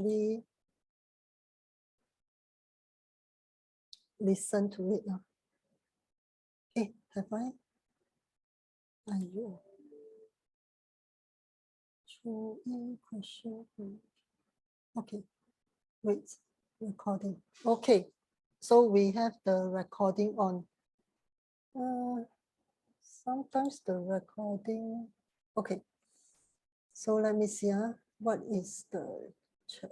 actually listen to it. Okay, have I? Question. Okay, wait, recording. Okay, so we have the recording on. Sometimes the recording. Okay, so let me see. What is the chat?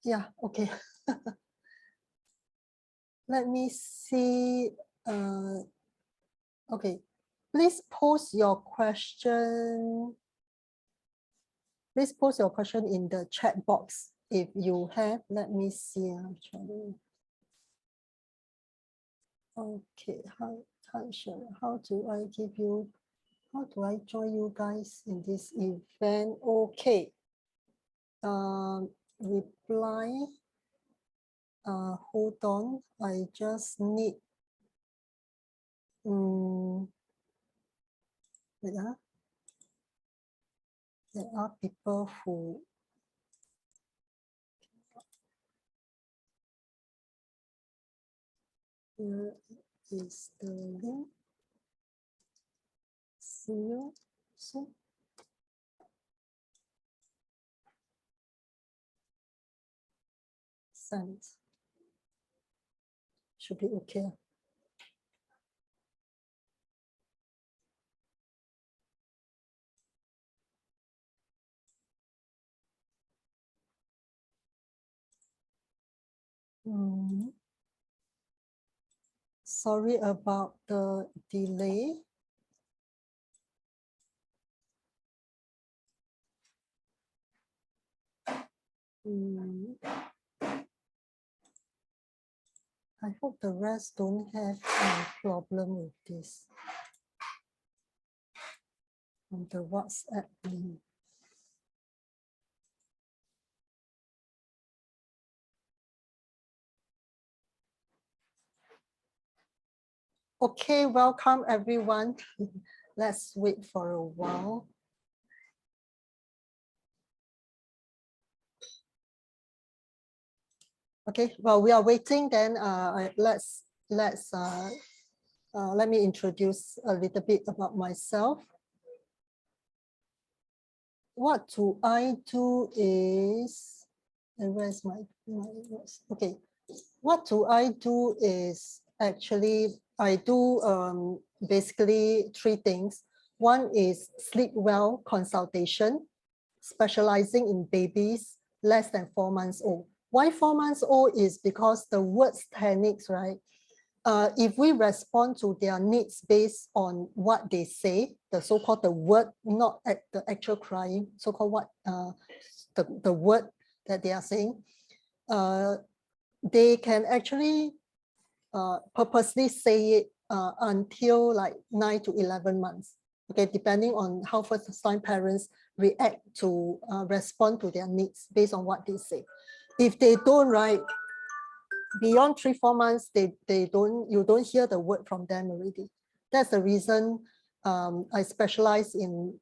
Yeah, okay. Let me see. Okay, please post your question. Please post your question in the chat box if you have. Let me see. Actually. Okay, hi Sharon. How do I join you guys in this event? Okay. Reply. Hold on. I just need. Wait, there are people who. Here is the link. See you soon. Send. Should be okay. Sorry about the delay. I hope the rest don't have a problem with this on the WhatsApp link. Okay, welcome everyone. Let's wait for a while. Okay, well, we are waiting. Then let me introduce a little bit about myself. What do I do is, and where's my okay. What do I do is actually I do basically three things. One is sleep well consultation, specializing in babies less than 4 months old. Why 4 months old is because the words techniques, right? If we respond to their needs based on what they say, the so-called the word, not at the actual crying, so-called what the word that they are saying, they can actually purposely say it until like 9 to 11 months. Okay, depending on how first-time parents react to respond to their needs based on what they say. If they don't, right, beyond 3-4 months, you don't hear the word from them already. That's the reason I specialize in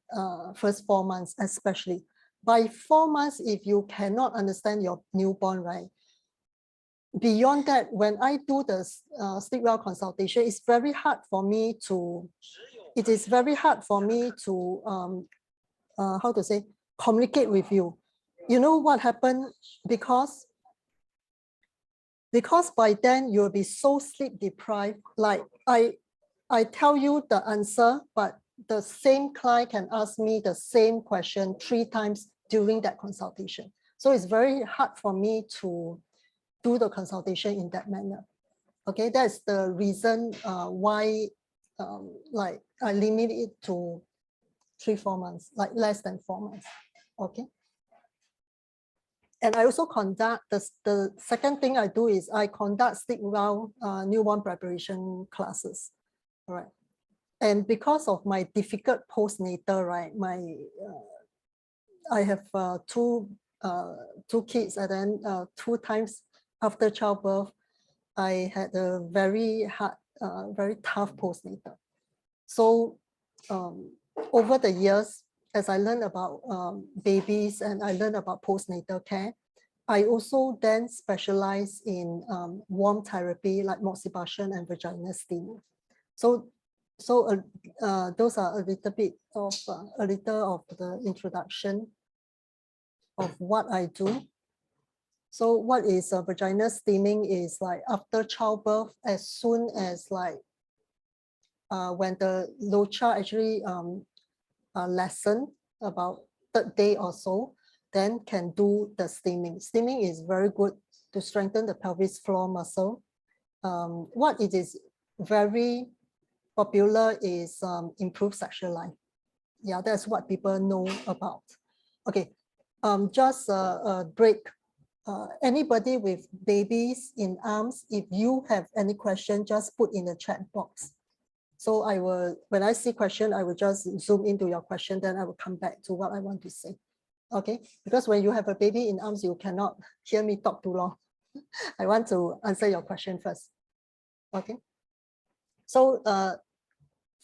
first 4 months, especially. By 4 months, if you cannot understand your newborn, right? Beyond that, when I do the sleep well consultation, it's very hard for me to, how to say, communicate with you. You know what happened? Because by then you'll be so sleep deprived. Like I tell you the answer, but the same client can ask me the same question 3 times during that consultation. So it's very hard for me to do the consultation in that manner. Okay, that's the reason why like I limit it to 3-4 months, like less than 4 months. Okay. And I also conduct the second thing I do is I conduct sleep well newborn preparation classes. All right. And because of my difficult postnatal, right, I have two kids, and then 2 times after childbirth, I had a very hard, very tough postnatal. So over the years, as I learned about babies and I learned about postnatal care, I also then specialize in warm therapy like moxibustion and vagina steam. So those are a little bit of the introduction of what I do. So what is vagina steaming is like after childbirth, as soon as like when the locha actually lessen about third day or so, then can do the steaming. Steaming is very good to strengthen the pelvis floor muscle. What it is very popular is improved sexual life. Yeah, that's what people know about. Okay, just a break. Anybody with babies in arms, if you have any question, just put in the chat box. So I will, when I see question, I will just zoom into your question, then I will come back to what I want to say. Okay, because when you have a baby in arms, you cannot hear me talk too long. I want to answer your question first. Okay, so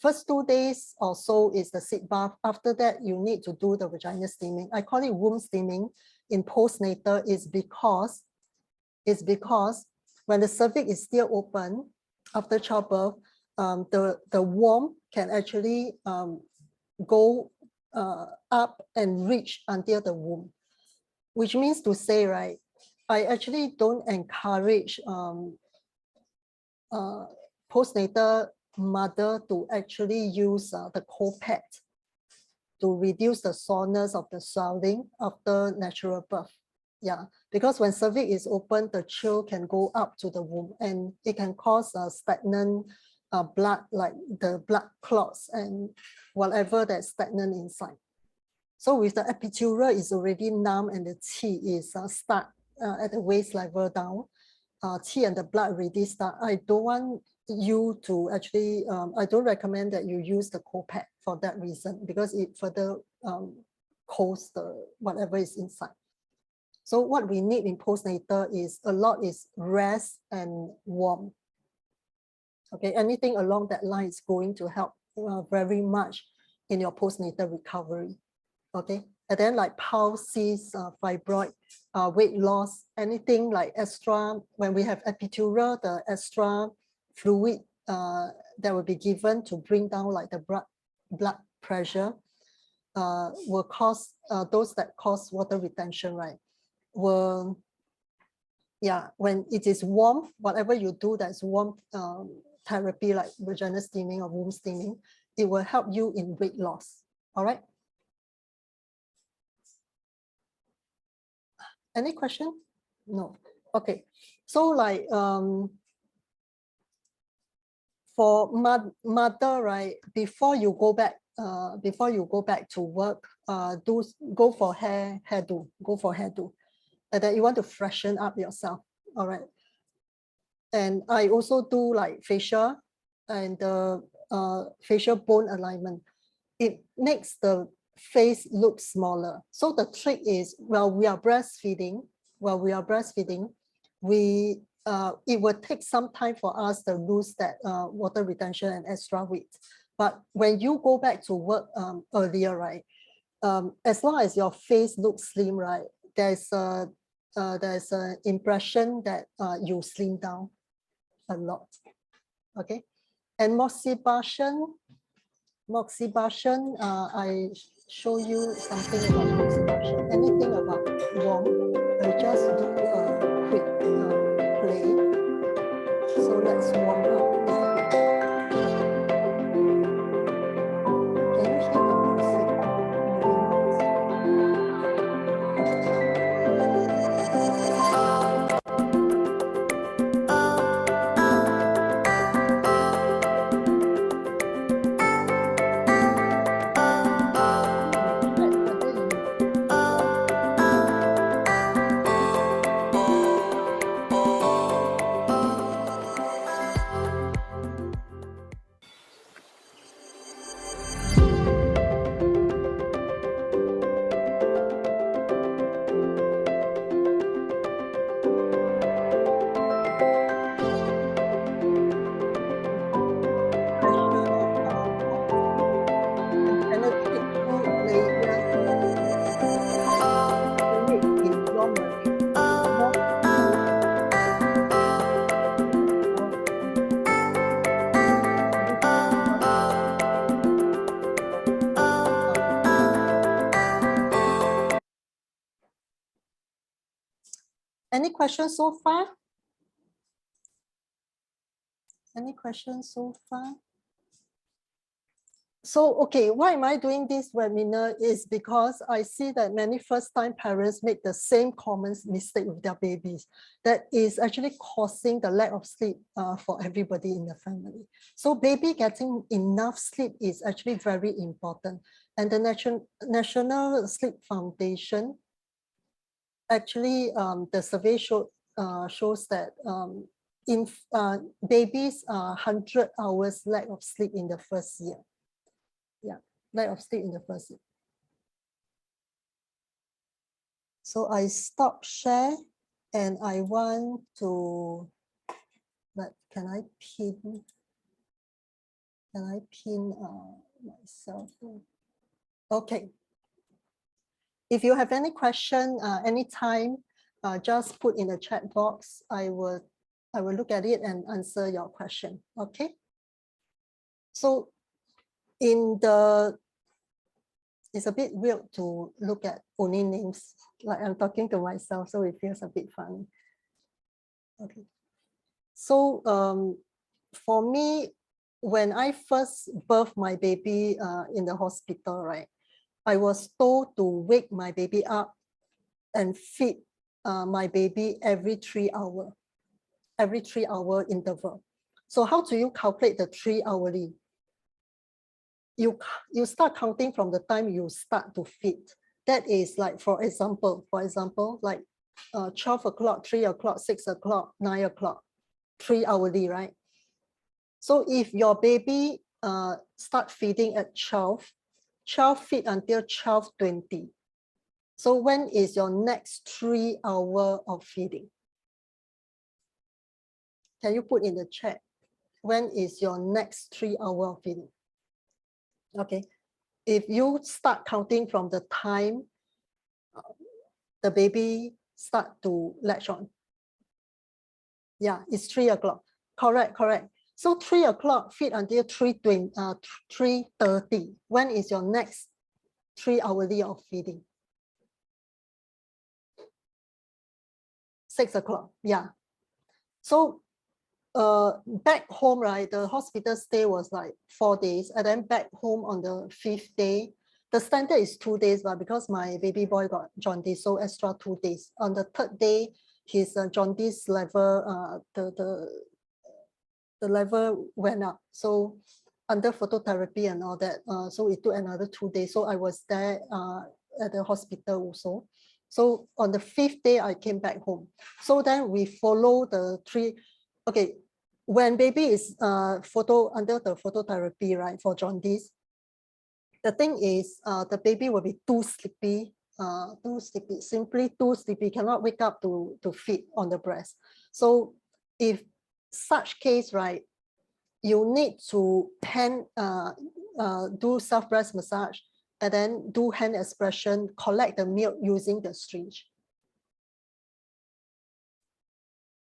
first 2 days or so is the sit bath. After that, you need to do the vagina steaming. I call it womb steaming in postnatal is because when the cervix is still open after childbirth, the womb can actually go up and reach until the womb, which means to say, right, I actually don't encourage postnatal mother to actually use the cold pad to reduce the soreness of the swelling after natural birth. Yeah, because when cervix is open, the chill can go up to the womb and it can cause a stagnant blood, like the blood clots and whatever that's stagnant inside. So with the epidural is already numb and the qi is stuck at the waist level down, qi and the blood already start. I don't want you to actually, I don't recommend that you use the cold pad for that reason, because it further cools the whatever is inside. So what we need in postnatal is a lot is rest and warm. Okay, anything along that line is going to help very much in your postnatal recovery. Okay, and then like palsies, fibroid, weight loss, anything like extra, when we have epidural, the extra fluid that will be given to bring down like the blood pressure will cause, those that cause water retention, right? Will, yeah, when it is warm, whatever you do that's warm therapy like vagina steaming or womb steaming, it will help you in weight loss. All right. Any question? No. Okay. So like for mother, right? Before you go back to work, go for hairdo. Go for hairdo. And then you want to freshen up yourself. All right. And I also do like facial and facial bone alignment. It makes the face look smaller. So the trick is, while we are breastfeeding, it will take some time for us to lose that water retention and extra weight. But when you go back to work earlier, right, as long as your face looks slim, right, there's an impression that you slim down a lot. Okay, and moxibustion, I show you something about moxibustion. Anything about warm, I just do a quick play. So let's warm up. Can you hear the music? Whether you Any questions so far? Any questions so far? So, okay, why am I doing this webinar is because I see that many first-time parents make the same common mistake with their babies that is actually causing the lack of sleep for everybody in the family. So baby getting enough sleep is actually very important. And the National Sleep Foundation, actually the survey shows that in babies 100 hours lack of sleep in the first year. Yeah, lack of sleep in the first year. So I stop share and I want to, can I pin myself? Okay. If you have any question anytime, just put in the chat box. I will look at it and answer your question. Okay. So it's a bit weird to look at only names, like I'm talking to myself, so it feels a bit funny. Okay. So for me, when I first birthed my baby in the hospital, right, I was told to wake my baby up and feed my baby every 3 hours, every 3 hour interval. So how do you calculate the 3 hourly? You start counting from the time you start to feed. That is like, for example, like 12 o'clock, 3 o'clock, 6 o'clock, 9 o'clock, 3 hourly, right? So if your baby start feeding at 12 feed until 12:20. So when is your next 3 hours of feeding? Can you put in the chat? When is your next 3 hours of feeding? Okay, if you start counting from the time the baby start to latch on. Yeah, it's 3 o'clock. Correct. So 3 o'clock feed until 3:30. When is your next 3 hourly of feeding? 6 o'clock. Yeah. So back home, right, the hospital stay was like 4 days, and then back home on the 5th day. The standard is 2 days, but because my baby boy got jaundice, so extra 2 days. On the 3rd day, his jaundice level, the level went up. So under phototherapy and all that, so it took another 2 days. So I was there at the hospital also. So on the 5th day, I came back home. So then we follow the 3. Okay, when baby is under the phototherapy, right, for jaundice, the thing is the baby will be too sleepy, simply too sleepy, cannot wake up to feed on the breast. So if such case, right, you need to do self breast massage and then do hand expression, collect the milk using the syringe.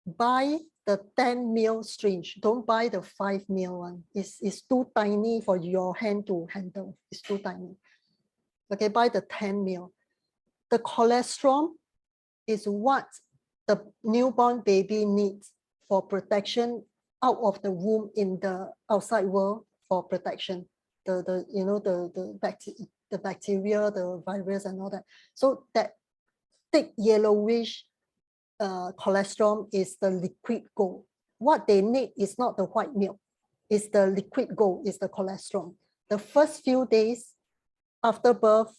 Buy the 10 ml syringe. Don't buy the 5 ml one. It's too tiny for your hand to handle. It's too tiny. Okay, buy the 10 ml. The cholesterol is what the newborn baby needs for protection out of the womb in the outside world, for protection. The bacteria, the virus and all that. So that thick yellowish cholesterol is the liquid gold. What they need is not the white milk, it's the liquid gold, is the cholesterol. The first few days after birth,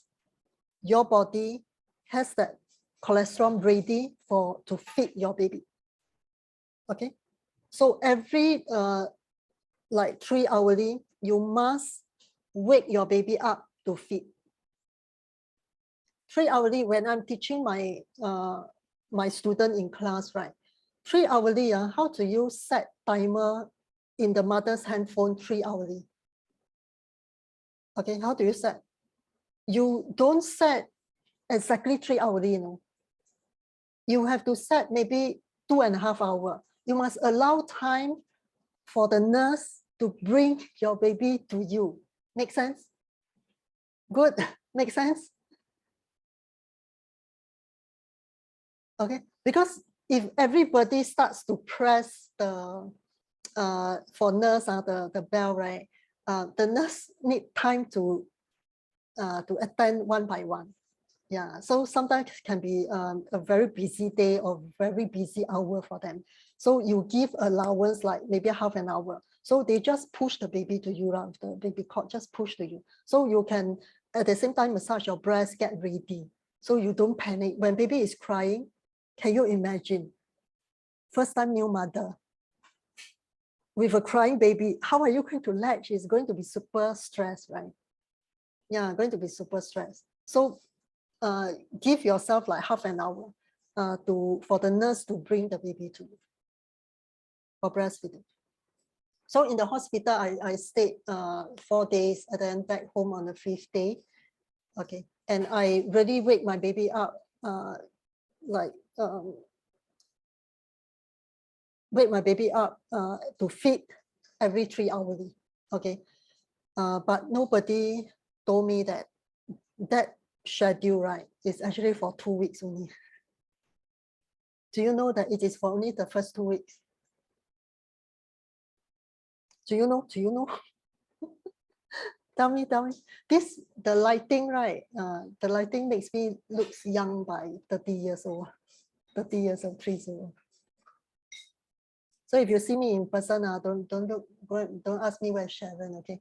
your body has that cholesterol ready to feed your baby. Okay, so every like 3 hourly, you must wake your baby up to feed. 3 hourly, when I'm teaching my my student in class, right? 3 hourly, how do you set timer in the mother's handphone 3 hourly? Okay, how do you set? You don't set exactly 3 hourly, you know. You have to set maybe 2.5 hours. You must allow time for the nurse to bring your baby to you. Make sense? Good. Make sense? Okay, because if everybody starts to press the for nurse the bell, right? The nurse need time to attend one by one. Yeah, so sometimes it can be a very busy day or very busy hour for them. So you give allowance like maybe half an hour. So they just push the baby to you, the baby cot just push to you. So you can at the same time massage your breast, get ready. So you don't panic. When baby is crying, can you imagine? First time new mother with a crying baby, how are you going to latch? It's going to be super stressed, right? Yeah, going to be super stressed. So give yourself like half an hour for the nurse to bring the baby to you for breastfeeding. So in the hospital, I stayed 4 days and then back home on the 5th day. Okay, and I really wake my baby up wake my baby up to feed every 3 hours. Okay, but nobody told me that schedule, right, is actually for 2 weeks only. Do you know that it is for only the first 2 weeks? Do you know? Do you know? Tell me. The lighting, right? The lighting makes me look young by 30 years old. 30 years old, 30. So if you see me in person, don't ask me where's Sharon, okay?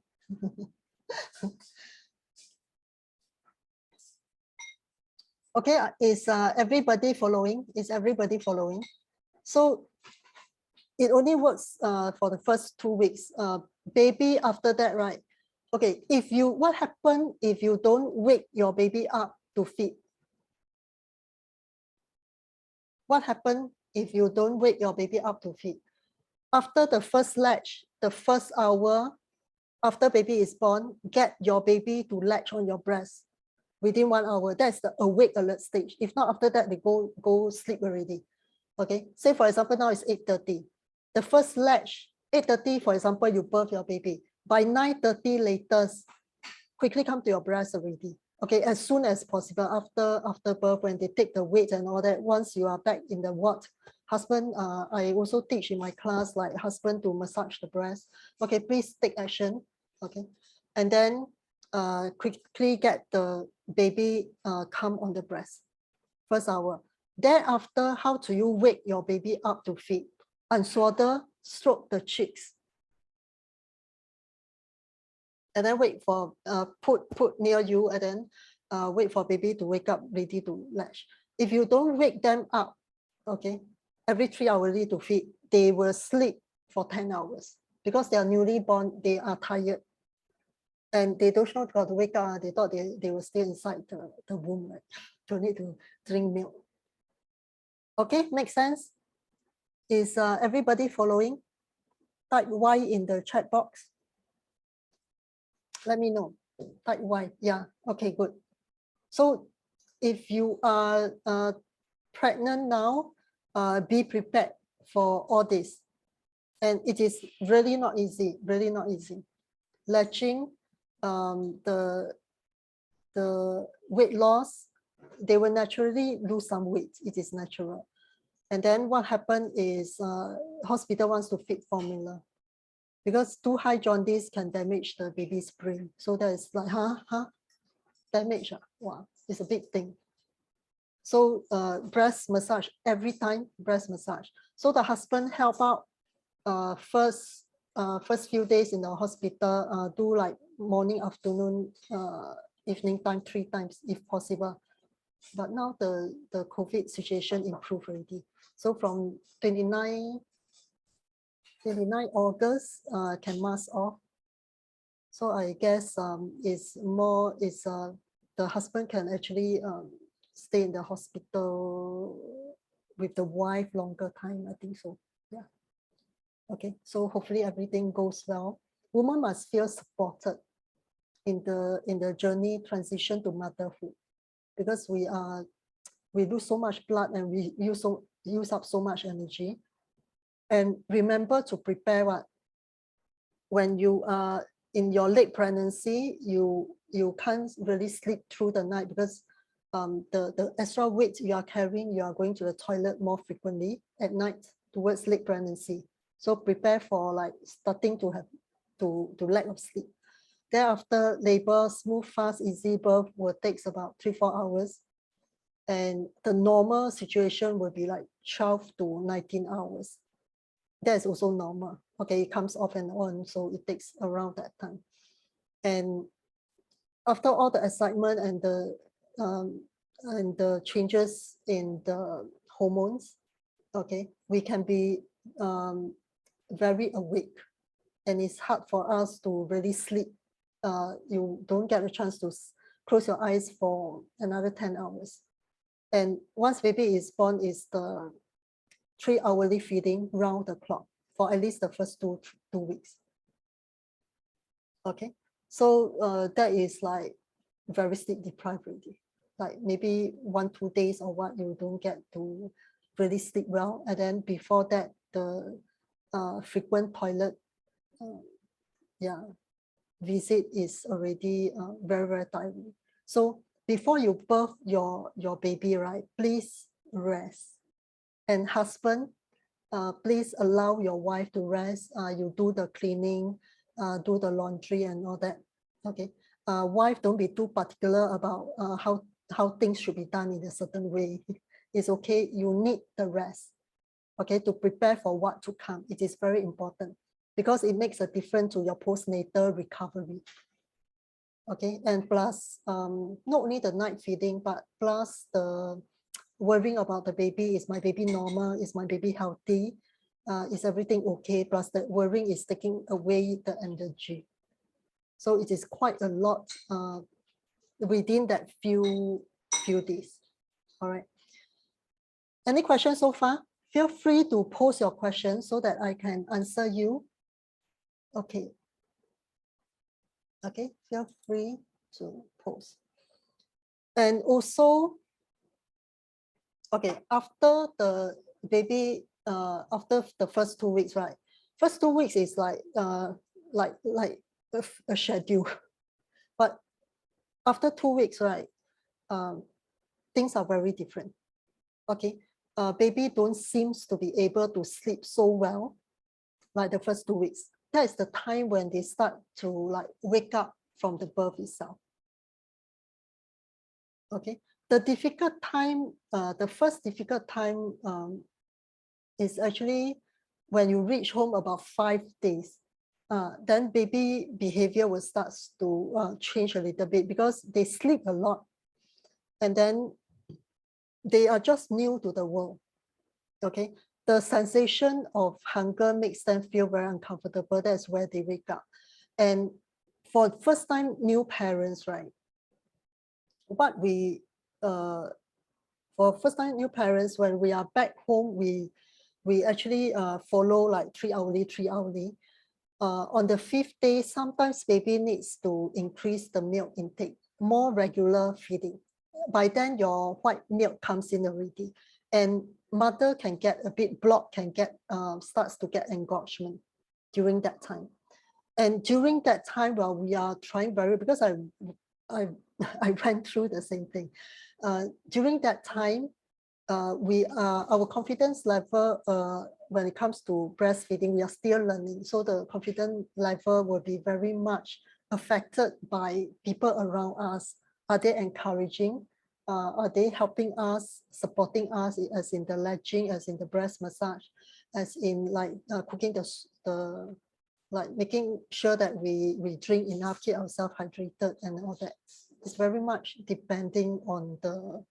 Okay, is everybody following? Is everybody following? So it only works for the first 2 weeks. Baby after that, right? Okay, what happens if you don't wake your baby up to feed? What happens if you don't wake your baby up to feed? After the first latch, the first hour after baby is born, get your baby to latch on your breast within 1 hour. That's the awake alert stage. If not, after that, they go sleep already. Okay, say for example, now it's 8:30. The first latch, 8:30, for example, you birth your baby. By 9:30 latest, quickly come to your breast already. Okay, as soon as possible after birth, when they take the weight and all that, once you are back in the ward, husband, I also teach in my class, like husband to massage the breast. Okay, please take action. Okay, and then quickly get the baby come on the breast, first hour. Thereafter, how do you wake your baby up to feed? Unswaddle, stroke the cheeks. And then wait for, put near you, and then wait for baby to wake up, ready to latch. If you don't wake them up, okay, every 3 hours to feed, they will sleep for 10 hours because they are newly born, they are tired. And they don't know how to wake up, they thought they will stay inside the womb, right? Don't need to drink milk. Okay, makes sense? Is everybody following? Type Y in the chat box. Let me know. Type Y. Yeah, okay, good. So if you are pregnant now, be prepared for all this. And it is really not easy, really not easy. Latching, the weight loss, they will naturally lose some weight. It is natural. And then what happened is hospital wants to feed formula because too high jaundice can damage the baby's brain. So that is like, damage. Wow, it's a big thing. So breast massage every time, breast massage. So the husband help out first few days in the hospital, do like morning, afternoon, evening time, 3 times if possible. But now the COVID situation improved already. So from 29 August, can mask off. So I guess it's the husband can actually stay in the hospital with the wife longer time. I think so. Yeah. Okay. So hopefully everything goes well. Women must feel supported in the journey transition to motherhood, because we lose so much blood and we use up so much energy. And remember to prepare what when you are in your late pregnancy, you can't really sleep through the night because the extra weight you are carrying, you are going to the toilet more frequently at night towards late pregnancy. So prepare for like starting to have to lack of sleep. Thereafter, labor, smooth, fast, easy birth will take about 3-4 hours. And the normal situation will be like 12 to 19 hours. That is also normal. Okay, it comes off and on, so it takes around that time. And after all the excitement and the changes in the hormones, okay, we can be very awake, and it's hard for us to really sleep. You don't get a chance to close your eyes for another 10 hours. And once baby is born, is the 3-hourly feeding round the clock for at least the first two weeks. Okay, so that is like very sleep deprived already. Like maybe 1-2 days or what, you don't get to really sleep well. And then before that, the frequent toilet visit is already very, very tiring. So before you birth your baby, right, please rest. And husband, please allow your wife to rest. You do the cleaning, do the laundry and all that. Okay. Wife, don't be too particular about how things should be done in a certain way. It's okay. You need the rest. Okay, to prepare for what to come. It is very important because it makes a difference to your postnatal recovery. Okay, and plus not only the night feeding, but plus the worrying about the baby. Is my baby normal? Is my baby healthy? Is everything okay? Plus the worrying is taking away the energy. So it is quite a lot within that few days. All right. Any questions so far? Feel free to post your questions so that I can answer you. Okay. Okay, feel free to post. And also, okay, after the baby, after the first 2 weeks, right? First 2 weeks is like a schedule. But after 2 weeks, right, things are very different. Okay, baby don't seems to be able to sleep so well like the first 2 weeks. That is the time when they start to like wake up from the birth itself. Okay, the difficult time, the first difficult time is actually when you reach home about 5 days. Then baby behavior will start to change a little bit because they sleep a lot. And then they are just new to the world. Okay, the sensation of hunger makes them feel very uncomfortable. That's where they wake up. And for first time new parents, right, what we for first time new parents, when we are back home, we actually follow like 3-hourly. On the 5th day, sometimes baby needs to increase the milk intake, more regular feeding. By then your white milk comes in already, and mother can get a bit blocked, can get starts to get engorgement during that time. And during that time, while we are trying because I went through the same thing. During that time, our confidence level when it comes to breastfeeding, we are still learning. So the confidence level will be very much affected by people around us. Are they encouraging? Are they helping us, supporting us, as in the latching, as in the breast massage, as in like cooking the like making sure that we drink enough, keep ourselves hydrated and all that. It's very much depending on the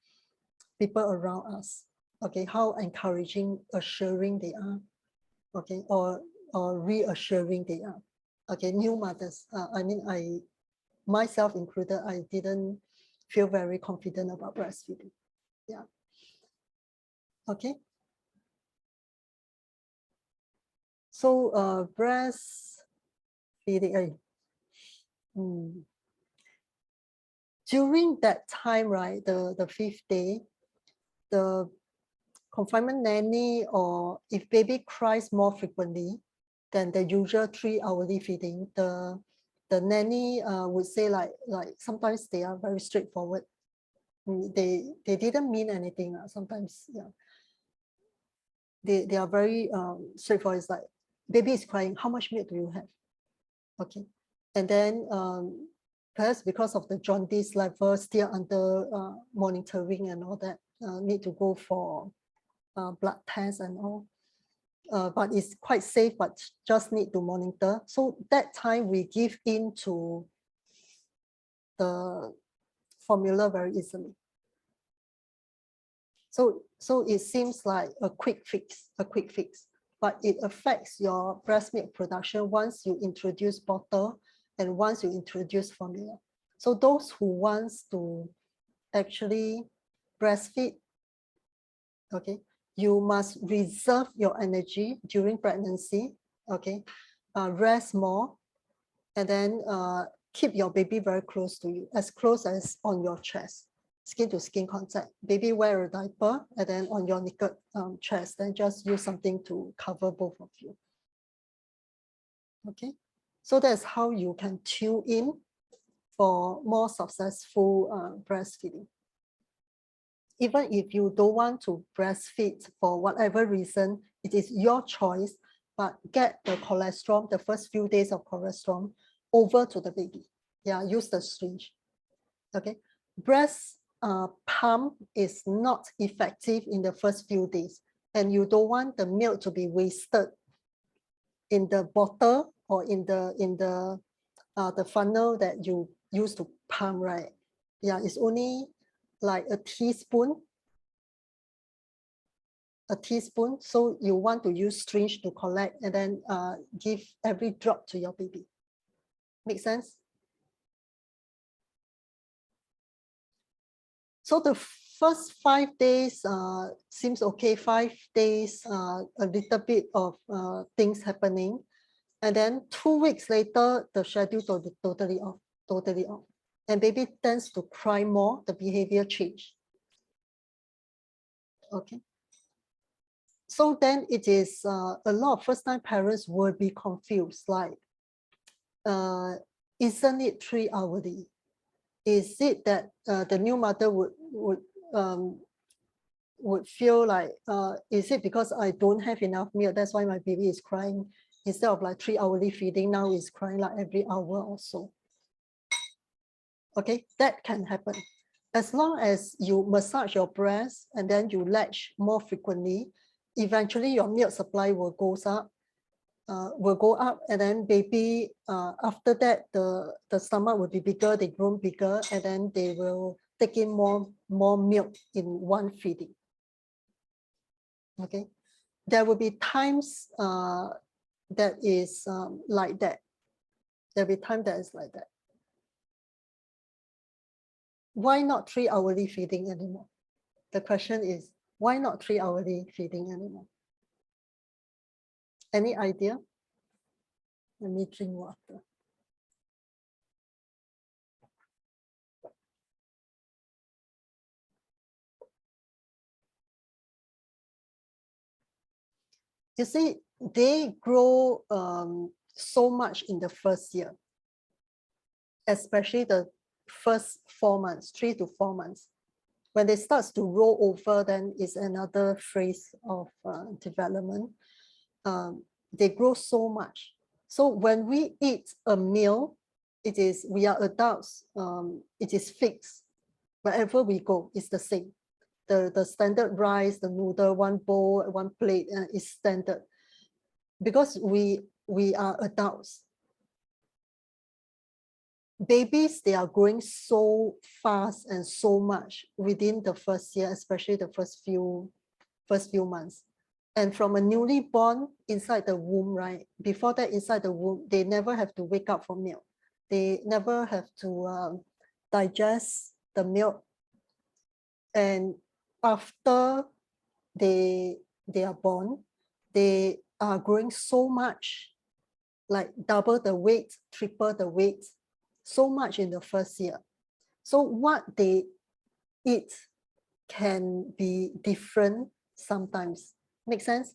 people around us. Okay, how encouraging, assuring they are. Okay, or reassuring they are. Okay, new mothers. I mean, myself included, I didn't feel very confident about breastfeeding. Yeah. Okay. So breastfeeding. During that time, right, the 5th day, the confinement nanny, or if baby cries more frequently than the usual 3-hourly feeding, the nanny would say like sometimes they are very straightforward. They didn't mean anything. Sometimes, yeah. They are very straightforward. It's like, baby is crying, how much milk do you have? Okay. And then perhaps because of the jaundice level still under monitoring and all that, need to go for blood tests and all. But it's quite safe, but just need to monitor. So that time we give in to the formula very easily. So it seems like a quick fix, but it affects your breast milk production once you introduce bottle and once you introduce formula. So those who wants to actually breastfeed, okay, you must reserve your energy during pregnancy, okay, rest more, and then keep your baby very close to you, as close as on your chest, skin to skin contact. Baby wear a diaper, and then on your naked chest, then just use something to cover both of you. Okay, so that's how you can tune in for more successful breastfeeding. Even if you don't want to breastfeed for whatever reason, it is your choice, but get the colostrum, the first few days of colostrum, over to the baby. Yeah, use the syringe. Okay, breast pump is not effective in the first few days, and you don't want the milk to be wasted in the bottle or in the funnel that you use to pump, right? Yeah, it's only like a teaspoon. So you want to use syringe to collect and then give every drop to your baby. Make sense? So the first 5 days seems okay. 5 days, a little bit of things happening, and then 2 weeks later, the schedule totally off, and baby tends to cry more. The behavior change. Okay. So then it is a lot of first-time parents will be confused, like, isn't it 3 hourly? Is it that the new mother would feel like, is it because I don't have enough milk, that's why my baby is crying, instead of like 3 hourly feeding, now is crying like every hour or so? Okay, that can happen. As long as you massage your breast and then you latch more frequently, eventually your milk supply will go up, and then baby, after that, the stomach will be bigger, they grow bigger, and then they will take in more milk in one feeding. Okay, there will be times that is like that. There'll be time that is like that. Why not 3 hourly feeding anymore? The question is, why not 3 hourly feeding anymore? Any idea? Let me drink water. You see, they grow so much in the first year, especially the first 4 months, 3 to 4 months. When they start to roll over, then it's another phase of development. They grow so much. So when we eat a meal, we are adults, it is fixed. Wherever we go, it's the same. The standard rice, the noodle, one bowl, one plate is standard. Because we are adults. Babies, they are growing so fast and so much within the first year, especially the first few months. And from a newly born inside the womb, right? Before that, inside the womb, they never have to wake up for milk. They never have to digest the milk. And after they are born, they are growing so much, like double the weight, triple the weight, so much in the first year. So what they eat can be different sometimes. Make sense?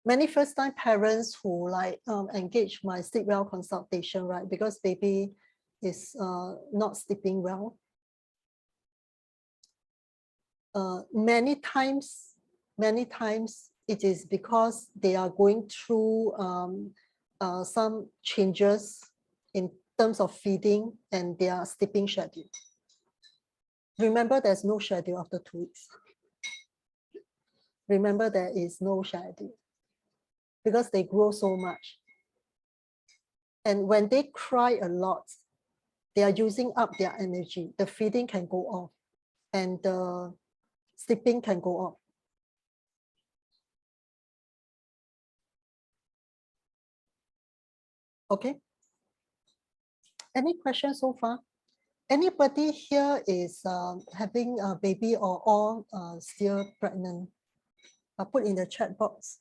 Many first-time parents who like engage my sleep well consultation, right? Because baby is not sleeping well. Many times it is because they are going through some changes in terms of feeding and their sleeping schedule. Remember, there's no schedule after 2 weeks. Remember, there is no schedule because they grow so much. And when they cry a lot, they are using up their energy. The feeding can go off and the sleeping can go off. Okay. Any questions so far? Anybody here is having a baby or all still pregnant? Put in the chat box.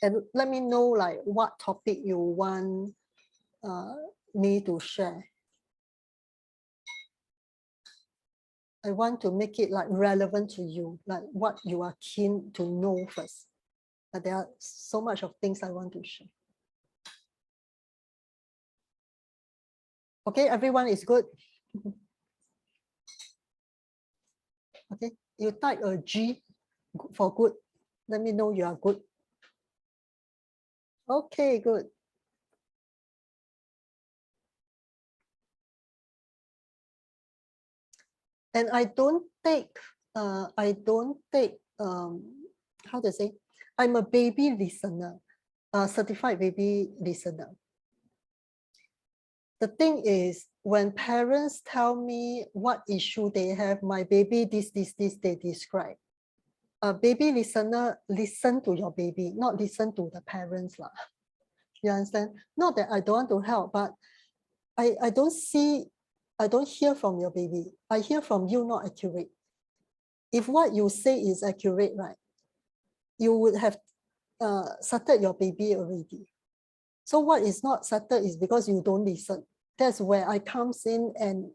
And let me know like what topic you want me to share. I want to make it like relevant to you, like what you are keen to know first. But there are so much of things I want to share. Okay, everyone is good. Okay, you type a G for good. Let me know you are good. Okay, good. And I don't take, how to say, I'm a baby listener, a certified baby listener. The thing is, when parents tell me what issue they have, my baby, this, they describe. A baby listener, listen to your baby, not listen to the parents. You understand? Not that I don't want to help, but I don't hear from your baby. I hear from you not accurate. If what you say is accurate, right, you would have started your baby already. So what is not started is because you don't listen. That's where I come in and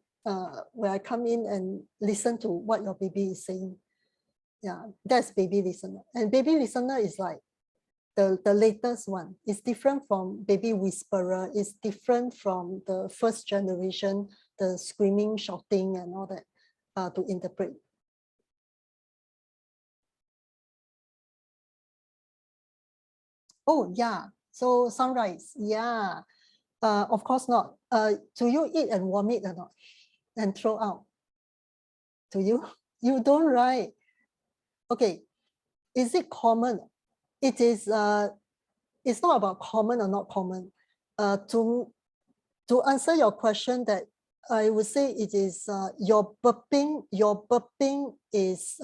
listen to what your baby is saying. Yeah, that's baby listener. And baby listener is like the latest one. It's different from baby whisperer. It's different from the first generation, the screaming, shouting, and all that to interpret. Oh, yeah. So sunrise, yeah. Of course not. Do you eat and vomit or not? And throw out? Do you? You don't, right? Okay. Is it common? It is. It's not about common or not common. To answer your question, that I would say it is your burping is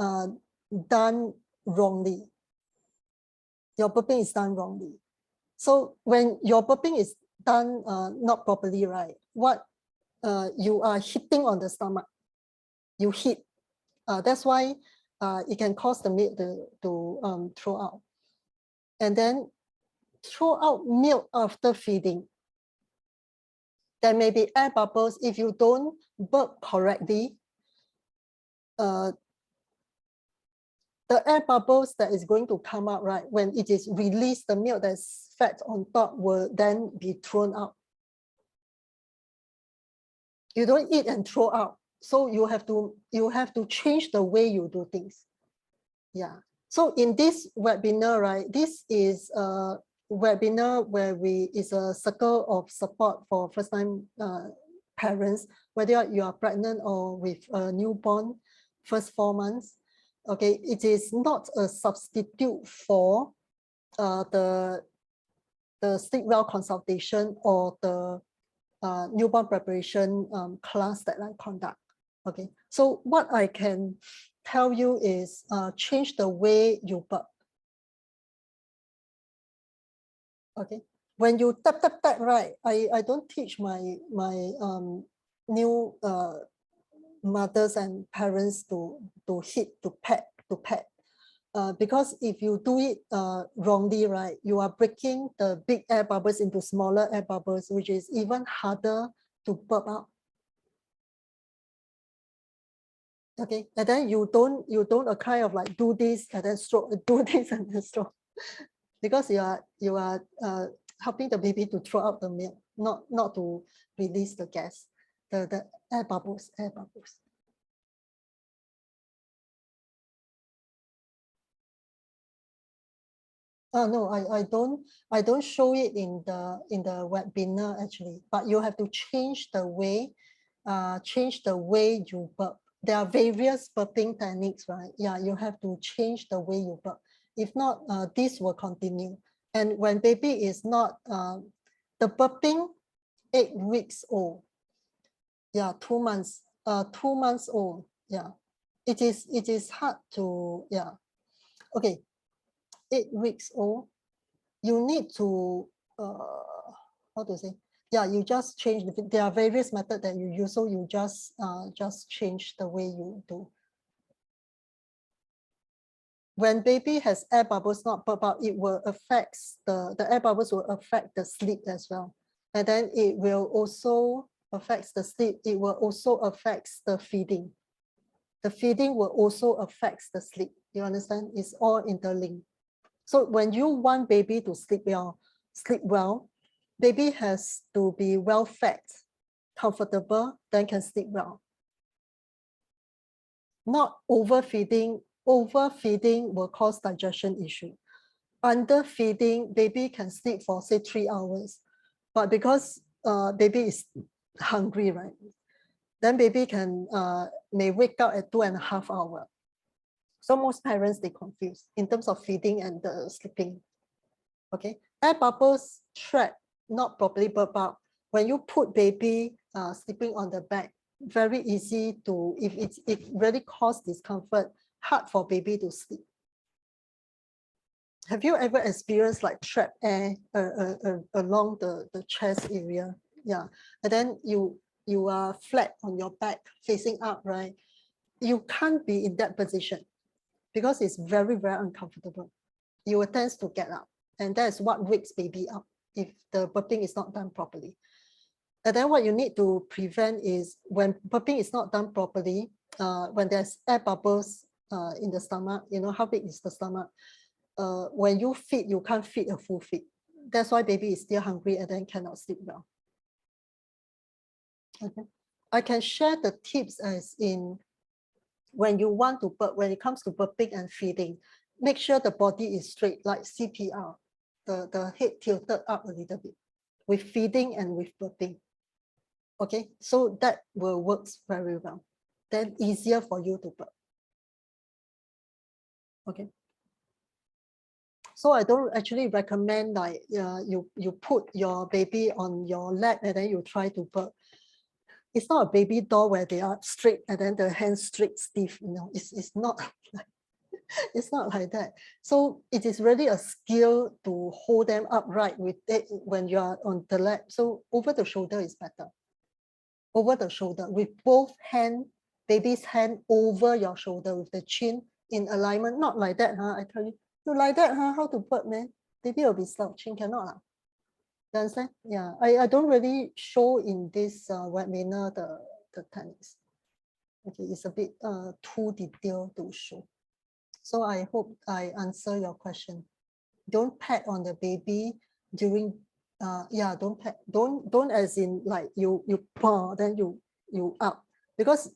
done wrongly. Your burping is done wrongly. So when your burping is done not properly, right? What you are hitting on the stomach, you hit. That's why it can cause the milk to throw out. And then throw out milk after feeding. There may be air bubbles if you don't burp correctly. The air bubbles that is going to come out, right, when it is released, the milk that's fat on top will then be thrown out. You don't eat and throw out. So you have to change the way you do things. Yeah. So in this webinar, right, this is a webinar where it's a circle of support for first-time parents, whether you are pregnant or with a newborn, first 4 months. Okay, it is not a substitute for the sleep well consultation or the newborn preparation class that I conduct. Okay, so what I can tell you is change the way you burp. Okay, when you tap, right, I don't teach my new mothers and parents to hit, to pat. Because if you do it wrongly, right, you are breaking the big air bubbles into smaller air bubbles, which is even harder to burp out. Okay, and then you don't kind of like do this and then stroke, do this and then stroke, because you are helping the baby to throw out the milk, not to release the gas, the air bubbles, No, I don't show it in the webinar actually, but you have to change the way you burp. There are various burping techniques, right? Yeah, you have to change the way you burp. If not, this will continue. And when baby is not the burping 8 weeks old, yeah, 2 months, 2 months old, yeah, it is hard to, yeah, okay, 8 weeks old. You need to how to say, yeah, you just change there are various methods that you use, so you just change the way you do. When baby has air bubbles not burp out, it will affect the air bubbles will affect the sleep as well, and then it will also affects the sleep. It will also affects the feeding. The feeding will also affects the sleep. You understand? It's all interlinked. So when you want baby to sleep well, baby has to be well fed, comfortable, then can sleep well. Not overfeeding. Overfeeding will cause digestion issue. Underfeeding, baby can sleep for say 3 hours, but because baby is hungry, right? Then baby can may wake up at 2.5 hours. So most parents, they confuse in terms of feeding and the sleeping. Okay, air bubbles trap, not properly burp out. When you put baby sleeping on the back, very easy to, if it really cause discomfort, hard for baby to sleep. Have you ever experienced like trap air along the chest area? Yeah, and then you are flat on your back facing up, right? You can't be in that position because it's very, very uncomfortable. You will tend to get up, and that is what wakes baby up if the burping is not done properly. And then what you need to prevent is when burping is not done properly, when there's air bubbles in the stomach, you know how big is the stomach? When you feed, you can't feed a full feed. That's why baby is still hungry and then cannot sleep well. Okay, I can share the tips as in when you want to burp, when it comes to burping and feeding, make sure the body is straight, like CPR, the head tilted up a little bit with feeding and with burping. Okay, so that will work very well. Then easier for you to burp. Okay. So I don't actually recommend like you put your baby on your lap and then you try to burp. It's not a baby doll where they are straight and then the hands straight stiff. You know, it's not like, it's not like that. So it is really a skill to hold them upright with it when you are on the lap. So over the shoulder is better. Over the shoulder with both hand, baby's hand over your shoulder with the chin in alignment. Not like that, huh? I tell you, you like that, huh? How to burp, man? Baby will be slouching, cannot. You understand? Yeah, I don't really show in this webinar the techniques. Okay, it's a bit too detailed to show. So I hope I answer your question. Don't pat on the baby during yeah, don't pat, don't as in like you paw, then you up, because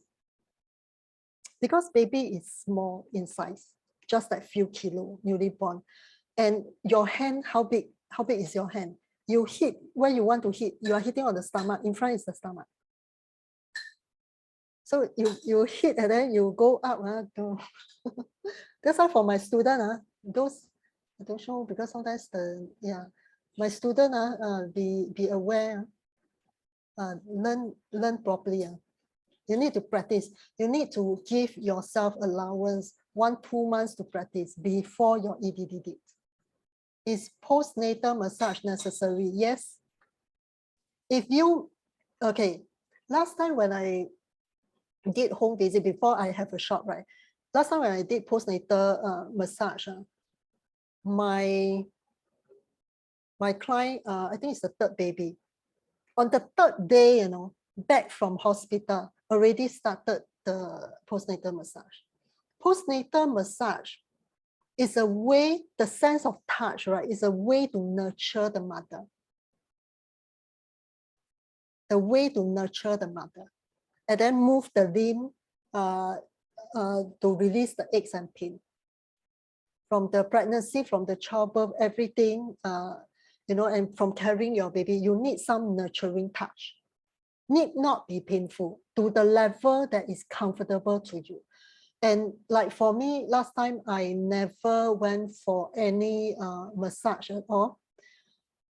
baby is small in size, just like few kilo, newly born. And your hand, how big is your hand? You hit where you want to hit, you are hitting on the stomach, in front is the stomach. So you hit and then you go up. That's why for my student, those I don't show because sometimes my student be aware, learn properly. You need to practice. You need to give yourself allowance 1-2 months to practice before your EDD date. Is postnatal massage necessary? Yes. If you, okay, last time when I did home visit, before I have a shop, right? Last time when I did postnatal massage, my client, I think it's the 3rd baby. On the 3rd day, you know, back from hospital, already started the postnatal massage. Postnatal massage is a way, the sense of touch, right, is a way to nurture the mother. the way to nurture the mother, and then move the limb to release the aches and pain. From the pregnancy, from the childbirth, everything, and from carrying your baby, you need some nurturing touch. Need not be painful, to the level that is comfortable to you. And like for me, last time I never went for any massage at all.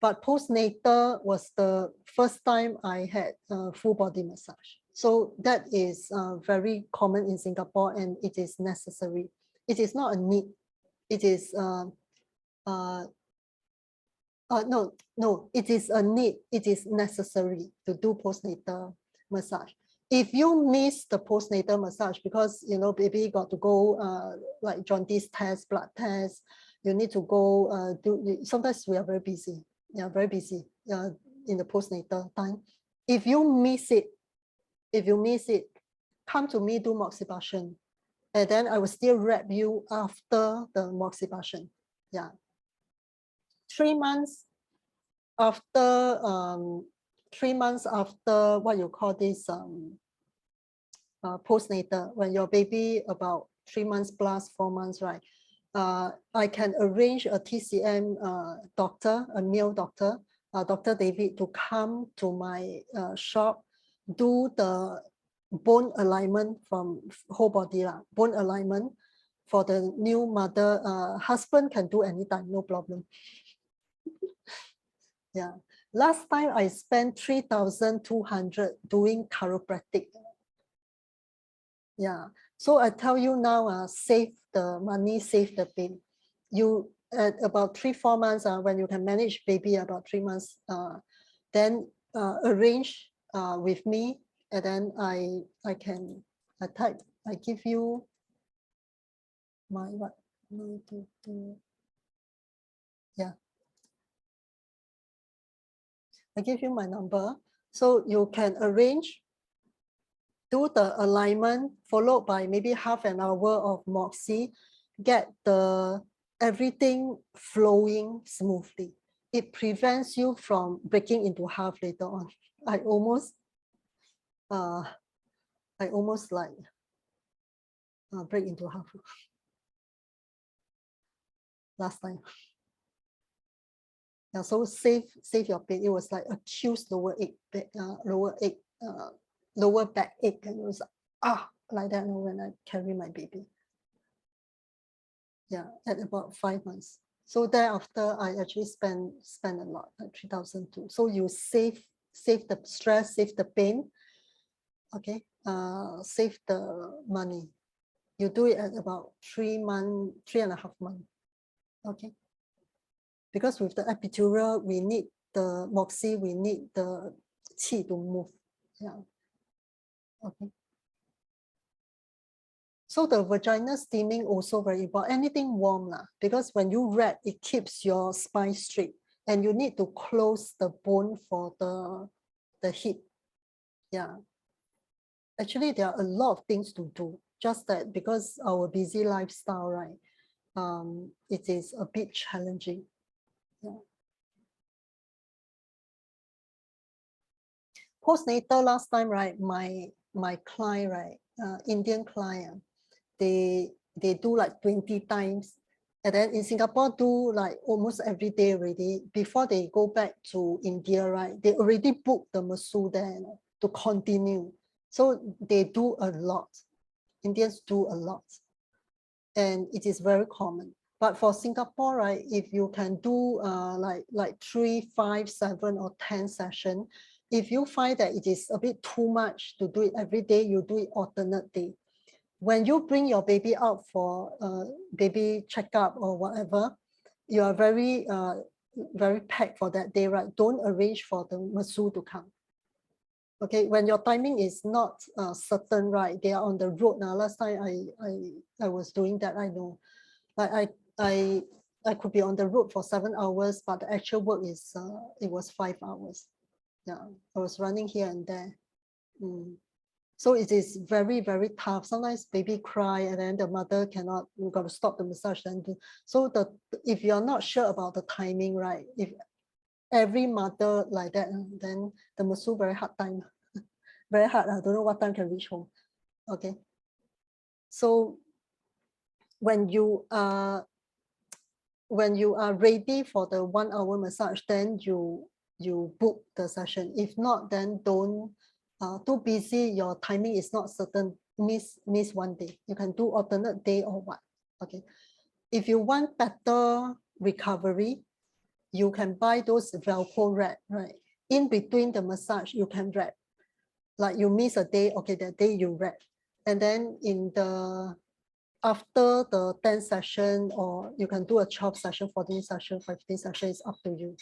But postnatal was the first time I had full body massage. So that is very common in Singapore, and it is necessary. It is not a need. It is no, it is a need. It is necessary to do postnatal massage. If you miss the postnatal massage because baby got to go like jaundice test, blood test, you need to go do. Sometimes we are very busy. Yeah, very busy in the postnatal time. If you miss it, come to me, do moxibustion, and then I will still wrap you after the moxibustion. Yeah. 3 months after 3 months after what you call this postnatal, when your baby about 3 months plus 4 months, right? I can arrange a TCM doctor, a male doctor, Dr. David, to come to my shop, do the bone alignment from whole body, bone alignment for the new mother. Husband can do anytime, no problem. Yeah. Last time I spent 3,200 doing chiropractic. Yeah. So I tell you now, save the money, save the pain. You at about 3-4 months, when you can manage baby about 3 months, then arrange with me, and then I give you my what? Yeah. I give you my number, so you can arrange, do the alignment, followed by maybe half an hour of moxie, get the everything flowing smoothly. It prevents you from breaking into half later on. I almost like break into half last time. Yeah, so save your pain. It was like accused lower back ache, and it was like that when I carry my baby. Yeah, at about 5 months. So thereafter, I actually spend a lot, like 3,002. So you save the stress, save the pain. Okay, save the money. You do it at about 3.5 months. Okay. Because with the epidural, we need the moxie, we need the qi to move. Yeah. Okay. So the vagina steaming also very important. Anything warm, because when you wrap, it keeps your spine straight, and you need to close the bone for the hip. Yeah. Actually, there are a lot of things to do. Just that because our busy lifestyle, right? It is a bit challenging. Yeah. Postnatal last time, right? My client, right? Indian client, they do like 20 times, and then in Singapore do like almost every day already. Before they go back to India, right? They already booked the masseuse there to continue. So they do a lot. Indians do a lot, and it is very common. But for Singapore, right, if you can do like 3, 5, 7, or 10 sessions, if you find that it is a bit too much to do it every day, you do it alternate day. When you bring your baby out for baby checkup or whatever, you are very packed for that day, right? Don't arrange for the masseuse to come. Okay, when your timing is not certain, right? They are on the road now. Last time I was doing that, I know. Like I could be on the road for 7 hours, but the actual work is it was 5 hours. Yeah, I was running here and there. So it is very, very tough. Sometimes baby cry, and then the mother cannot, you got to stop the massage and do. So if you're not sure about the timing, right? every mother like that, then the masseuse very hard time. Very hard. I don't know what time can reach home. Okay. So when you are ready for the 1 hour massage, then you book the session. If not, then don't. Too busy, your timing is not certain. Miss 1 day. You can do alternate day or what. Okay. If you want better recovery, you can buy those Velcro wrap, right? In between the massage, you can wrap. Like you miss a day, okay, that day you wrap. And then after the 10 session, or you can do a 12 session, 14 session, 15 session, is up to you.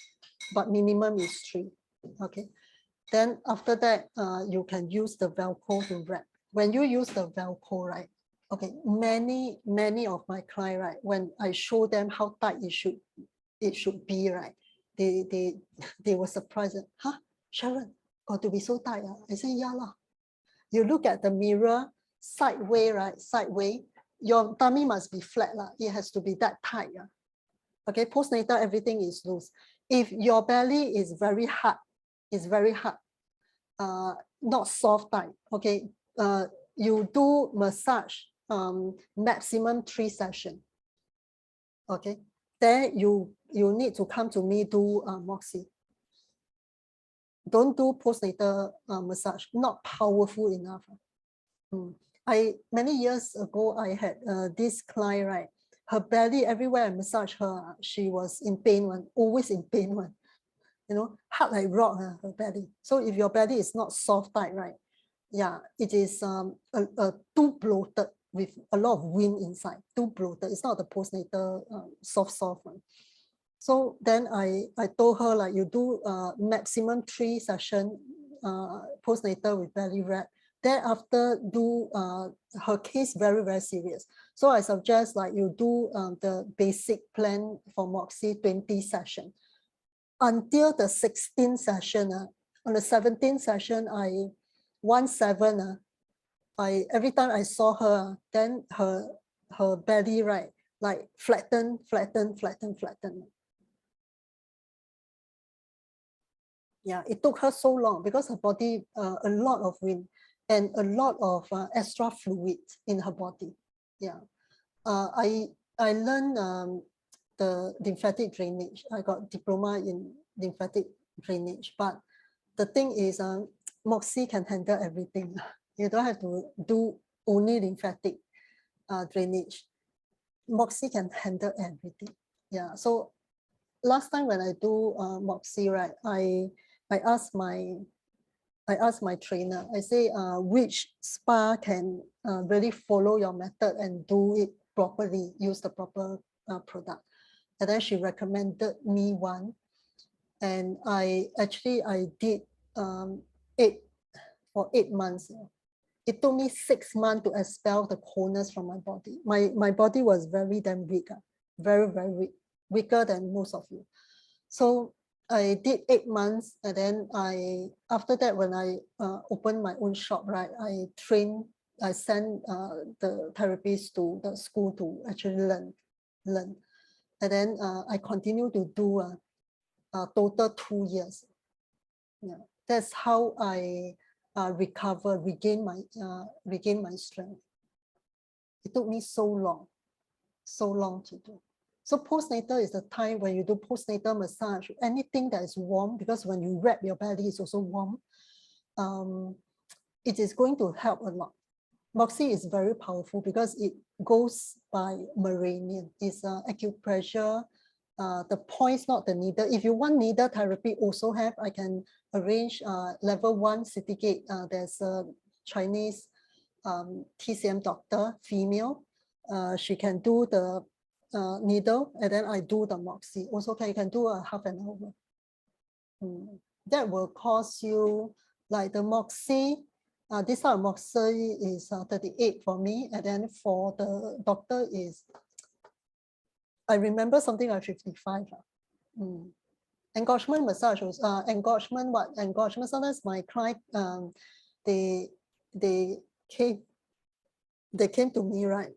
But minimum is 3, okay? Then after that, you can use the Velcro to wrap. When you use the Velcro, right? Okay, many of my clients, right, when I show them how tight it should be, right? They were surprised. Huh, Sharon, got to be so tight? I say, yeah lah. You look at the mirror sideways, right? Sideways, your tummy must be flat lah. It has to be that tight. Okay, postnatal, everything is loose. If your belly is very hard, not soft tight. Okay, you do massage maximum 3 sessions. Okay, then you need to come to me do Moxie. Don't do postnatal massage, not powerful enough. Many years ago, I had this client, right? Her belly, everywhere I massage her, she was in pain one, always in pain one. You know, hard like rock, her belly. So if your belly is not soft tight, right? Yeah, it is too bloated with a lot of wind inside, too bloated. It's not the postnatal soft one. So then I told her, like, you do maximum 3 session postnatal with belly wrap. Thereafter, do her case very serious. So I suggest, like, you do the basic plan for Moxie 20 session. Until the 16th session, on the 17th session, 1-7, every time I saw her, then her belly, right, like flatten. Yeah, it took her so long because her body, a lot of wind and a lot of extra fluid in her body. Yeah, I learned the lymphatic drainage. I got diploma in lymphatic drainage, but the thing is, Moxie can handle everything. You don't have to do only lymphatic drainage. Moxie can handle everything. Yeah, so last time when I do Moxie, right, I asked my trainer, I say, which spa can really follow your method and do it properly, use the proper product. And then she recommended me one. And I did 8 months. It took me 6 months to expel the coldness from my body. My body was very damn weak, very weak, weaker than most of you. So I did 8 months, and then after that, when I opened my own shop, right, I sent the therapists to the school to actually learn. And then I continue to do total 2 years. Yeah, that's how I regain my strength. It took me so long to do. So postnatal is the time when you do postnatal massage, anything that is warm, because when you wrap your belly, it's also warm. It is going to help a lot. Moxie is very powerful because it goes by meridian. It's acupressure. The points, not the needle. If you want needle therapy, also have. I can arrange level 1 Citygate. There's a Chinese TCM doctor, female. She can do the needle, and then I do the Moxie. Also, you can do a half an hour. That will cost you, like the Moxie, this type of Moxie is 38 for me, and then for the doctor is, I remember something like 55. Engorgement massage was engorgement. Sometimes my client, they came to me, right?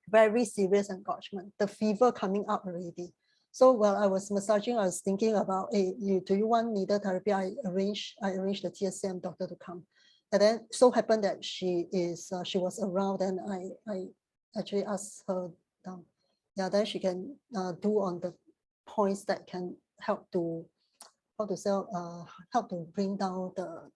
Very serious engorgement, the fever coming up already. So while I was massaging, I was thinking about, hey, do you want needle therapy? I arranged the TSM doctor to come. And then so happened that she was around, and I actually asked her down. Yeah, then she can do on the points that can help to help to bring down the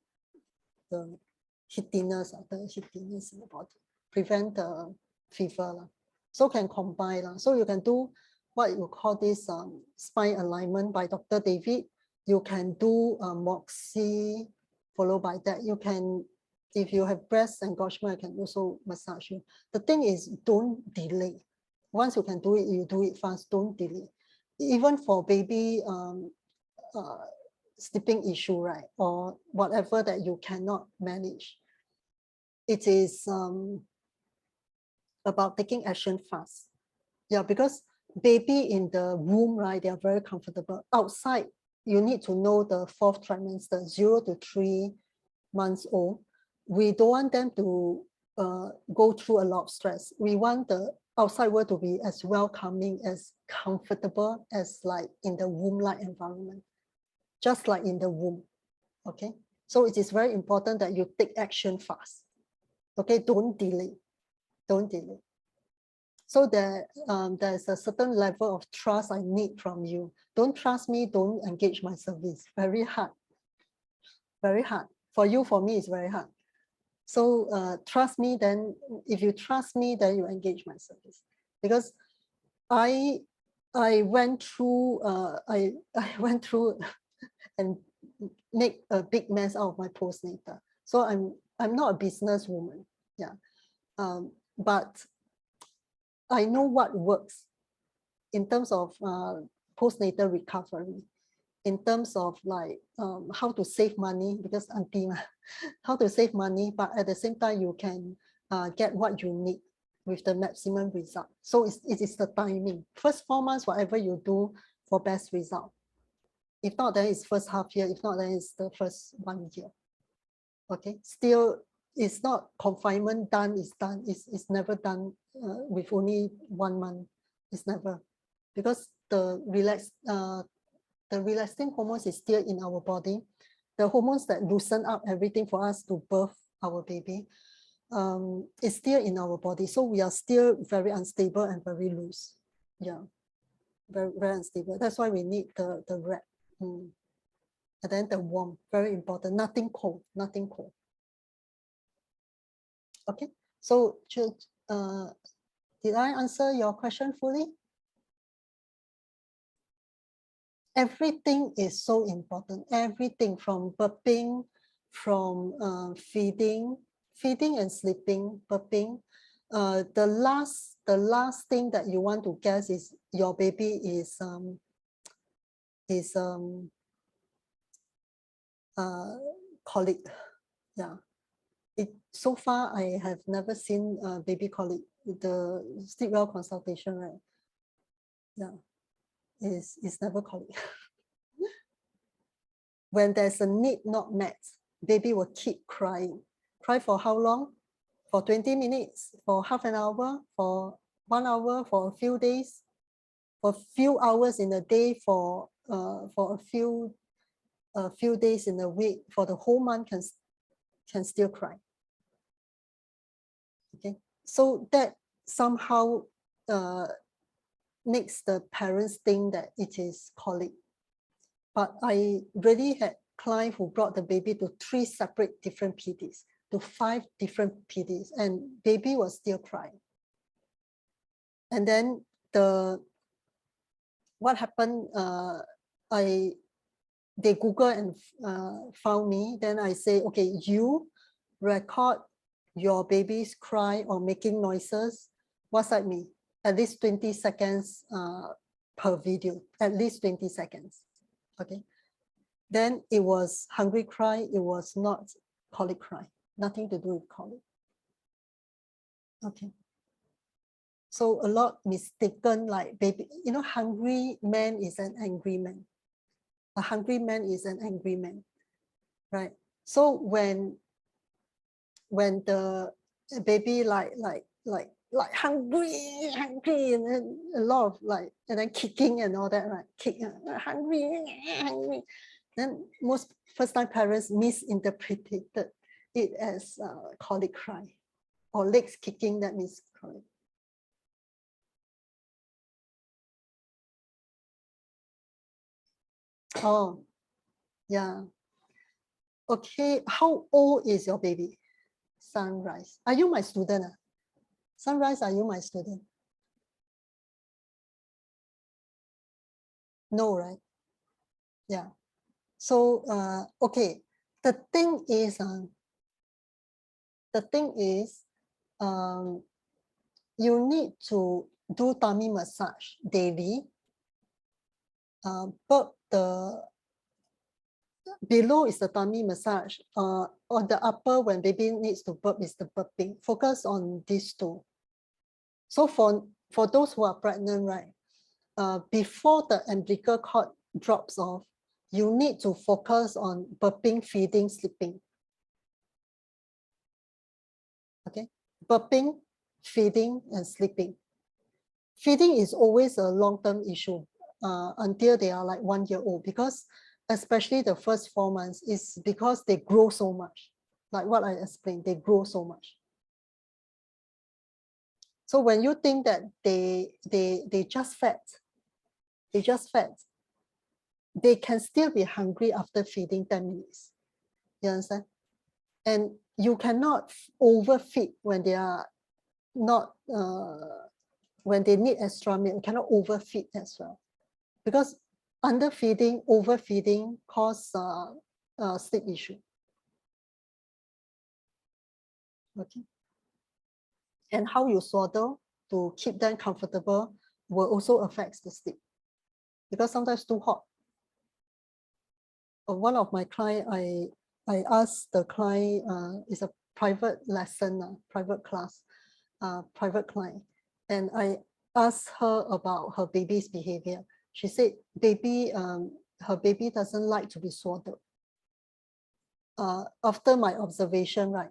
heatiness in the body, prevent the fever. So can combine. So you can do what you call this spine alignment by Dr. David. You can do Moxie, followed by that. You can, if you have breast engorgement, I can also massage you. The thing is, don't delay. Once you can do it, you do it fast, don't delay. Even for baby sleeping issue, right? Or whatever that you cannot manage. It is about taking action fast. Yeah, because baby in the womb, right, they are very comfortable. Outside, you need to know the 4th trimester, 0 to 3 months old. We don't want them to go through a lot of stress. We want the outside world to be as welcoming, as comfortable as like in the womb-like environment, just like in the womb. Okay, so it is very important that you take action fast. Okay, don't delay. So there's a certain level of trust I need from you. Don't trust me, don't engage my service. Very hard. Very hard. For you, for me, it's very hard. So trust me, then if you trust me, then you engage my service. Because I went through I went through and make a big mess out of my postnatal. So I'm not a businesswoman. Yeah. But I know what works in terms of postnatal recovery, in terms of like how to save money, because auntie, how to save money, but at the same time you can get what you need with the maximum result. So it is the timing. First 4 months, whatever you do for best result. If not, then it's first half year. If not, then it's the first 1 year. Okay, still it's not confinement done, is done. It's never done with only 1 month. It's never, because the relaxing hormones is still in our body. The hormones that loosen up everything for us to birth our baby is still in our body. So we are still very unstable and very loose. Yeah, very, very unstable. That's why we need the wrap. And then the warm, very important. Nothing cold, nothing cold. Okay, so did I answer your question fully? Everything is so important. Everything from burping, from feeding and sleeping, burping. The last thing that you want to guess is your baby is colic. Yeah. So far, I have never seen baby colic. The sleep well consultation, right? Yeah, is never colic. When there's a need not met, baby will keep crying. Cry for how long? For 20 minutes, for half an hour, for 1 hour, for a few days, for a few hours in a day, for a few days in a week, for the whole month can still cry. Okay, so that somehow makes the parents think that it is colic. But I really had clients who brought the baby to 3 separate different PDs, to 5 different PDs, and baby was still crying. And then what happened, they Google and found me. Then I say, okay, you record your baby's cry or making noises. What's that mean? At least 20 seconds per video, at least 20 seconds. Okay. Then it was hungry cry. It was not colic cry. Nothing to do with colic. Okay. So a lot mistaken, like baby, hungry man is an angry man. A hungry man is an angry man, right? So when the baby like like hungry, hungry, and then a lot of like, and then kicking and all that, right? Hungry, hungry. Then most first-time parents misinterpreted it as colic cry or legs kicking. That means colic. Oh, yeah. Okay, how old is your baby? Sunrise. Are you my student? Sunrise, are you my student? No, right? Yeah. So, okay. The thing is, you need to do tummy massage daily. But below is the tummy massage. On the upper, when baby needs to burp, is the burping. Focus on these two. So for those who are pregnant, right? Before the umbilical cord drops off, you need to focus on burping, feeding, sleeping. Okay, burping, feeding, and sleeping. Feeding is always a long-term issue until they are like 1 year old, because especially the first 4 months is because they grow so much. Like what I explained, they grow so much. So when you think that they just fed, they can still be hungry after feeding 10 minutes. You understand? And you cannot overfeed when they are not, when they need extra milk. You cannot overfeed as well, because underfeeding, overfeeding cause sleep issue. Okay. And how you swaddle to keep them comfortable will also affect the sleep, because sometimes too hot. One of my client, I asked the client, it's a private lesson, private class, private client, and I asked her about her baby's behavior. She said, her baby doesn't like to be swaddled. After my observation, right?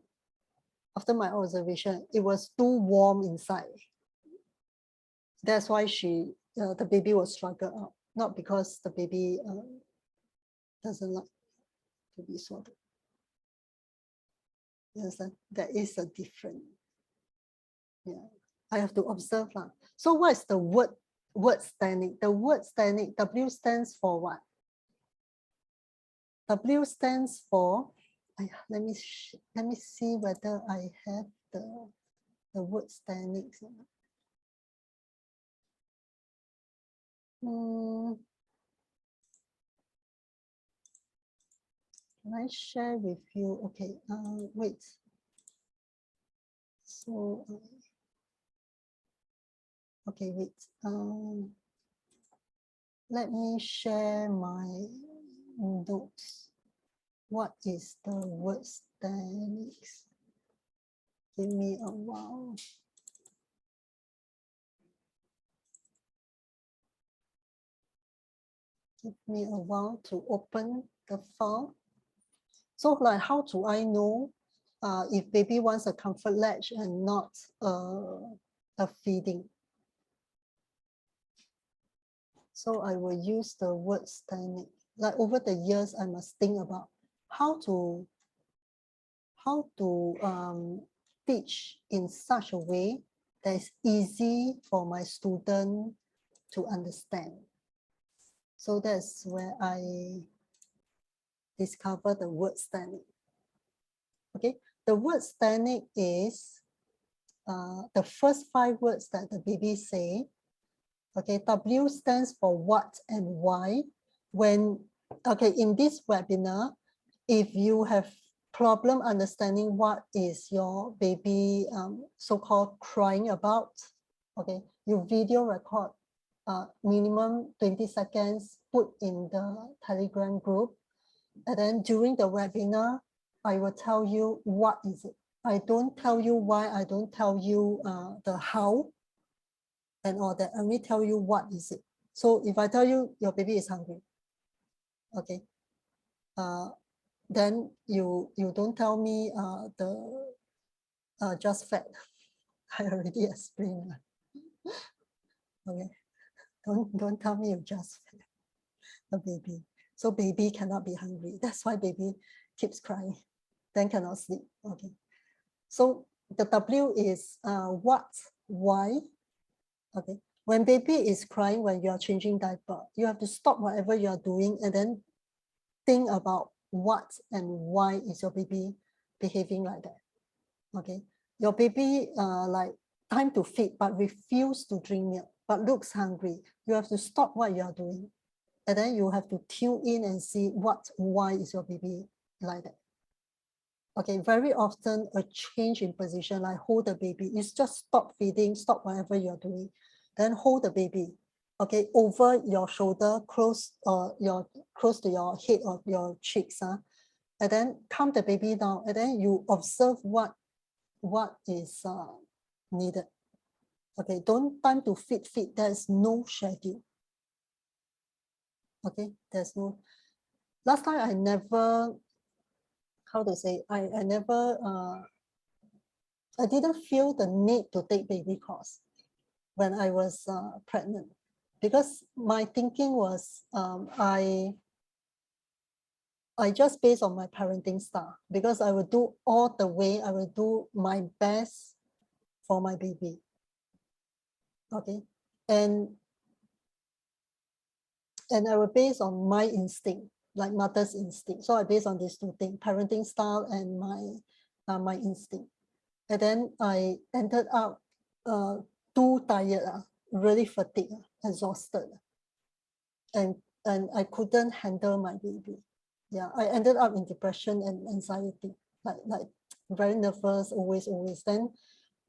After my observation, it was too warm inside. That's why the baby will struggle out, not because the baby doesn't like to be swaddled. Yes, there is a difference. Yeah, I have to observe that. So what is the word standing? The word standing, W stands for what? W stands for, let me see whether I have the word standing. Can I share with you? Okay, wait. So, okay, wait. Let me share my notes. What is the word standings? Give me a while. Give me a while to open the file. So like, how do I know if baby wants a comfort latch and not a feeding? So I will use the word standing. Like over the years, I must think about how to teach in such a way that is easy for my student to understand. So that's where I discover the word standing. Okay, the word standing is the first 5 words that the baby say. Okay, W stands for what and why. Okay, in this webinar, if you have problem understanding what is your baby so-called crying about, okay, you video record minimum 20 seconds, put in the Telegram group, and then during the webinar, I will tell you what is it. I don't tell you why, I don't tell you the how and all that. I only tell you what is it. So if I tell you your baby is hungry, okay, then you don't tell me just fed. I already explained. Okay, don't tell me you just fed a baby. So baby cannot be hungry. That's why baby keeps crying, then cannot sleep. Okay, so the W is what, why. Okay, when baby is crying, when you are changing diaper, you have to stop whatever you are doing and then think about what and why is your baby behaving like that. Okay, your baby like time to feed but refuse to drink milk but looks hungry. You have to stop what you are doing and then you have to tune in and see why is your baby like that. Okay, very often a change in position, like hold the baby, is just stop feeding, stop whatever you're doing, then hold the baby, okay, over your shoulder, close close to your head or your cheeks, and then calm the baby down, and then you observe what is needed. Okay, don't time to feed. There's no schedule. Okay, there's no. Last time I never, how to say, I never I didn't feel the need to take baby course when I was pregnant, because my thinking was I just based on my parenting style, because I will do all the way, I will do my best for my baby. Okay, and I will base on my instinct, like mother's instinct. So I based on these two things, parenting style and my instinct. And then I ended up too tired, really fatigued, exhausted, and I couldn't handle my baby. Yeah, I ended up in depression and anxiety, like very nervous, always.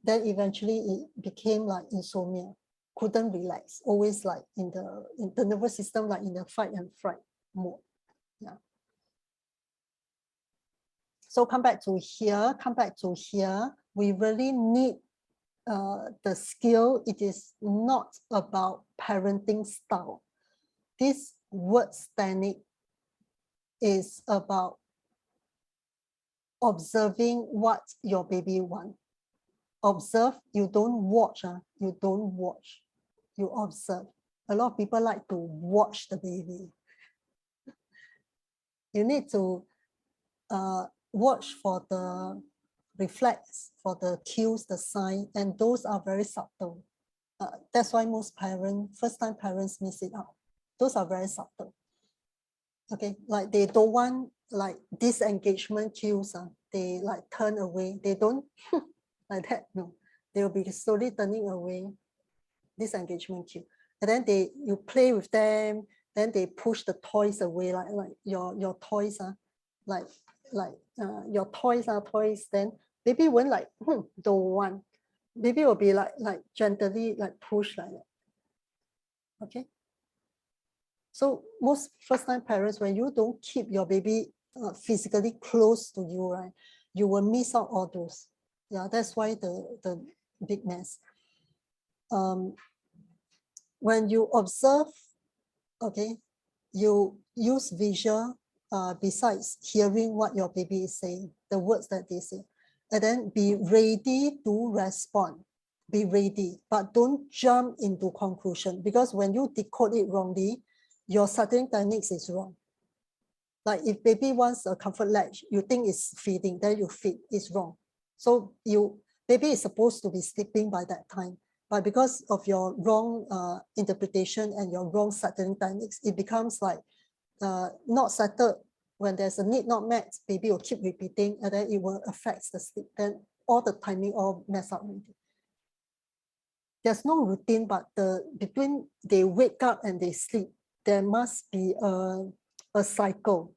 Then eventually it became like insomnia. Couldn't relax, always like in the nervous system, like in the fight and flight mode. Yeah. So come back to here. We really need the skill. It is not about parenting style. This word technique is about observing what your baby wants. Observe, you don't watch. You don't watch. You observe. A lot of people like to watch the baby. You need to watch for the reflex, for the cues, the sign, and those are very subtle. That's why most parents, first-time parents miss it out. Those are very subtle. Okay, like they don't want like disengagement cues. They like turn away. They don't like that. No, they will be slowly turning away. Disengagement cue, and then you play with them. Then they push the toys away, like your toys like your toys are toys. Then baby won't like don't want. Baby will be like gently like push like that. Okay. So most first-time parents, when you don't keep your baby physically close to you, right, you will miss out all those. Yeah, that's why the big mess. When you observe, okay, you use visual besides hearing what your baby is saying, the words that they say, and then be ready to respond. Be ready, but don't jump into conclusion, because when you decode it wrongly, your setting techniques is wrong. Like if baby wants a comfort latch, you think it's feeding, then you feed, it's wrong. So baby is supposed to be sleeping by that time, but because of your wrong interpretation and your wrong setting techniques, it becomes like not settled. When there's a need not met, baby will keep repeating, and then it will affect the sleep. Then all the timing all mess up already. There's no routine, but between they wake up and they sleep, there must be a cycle,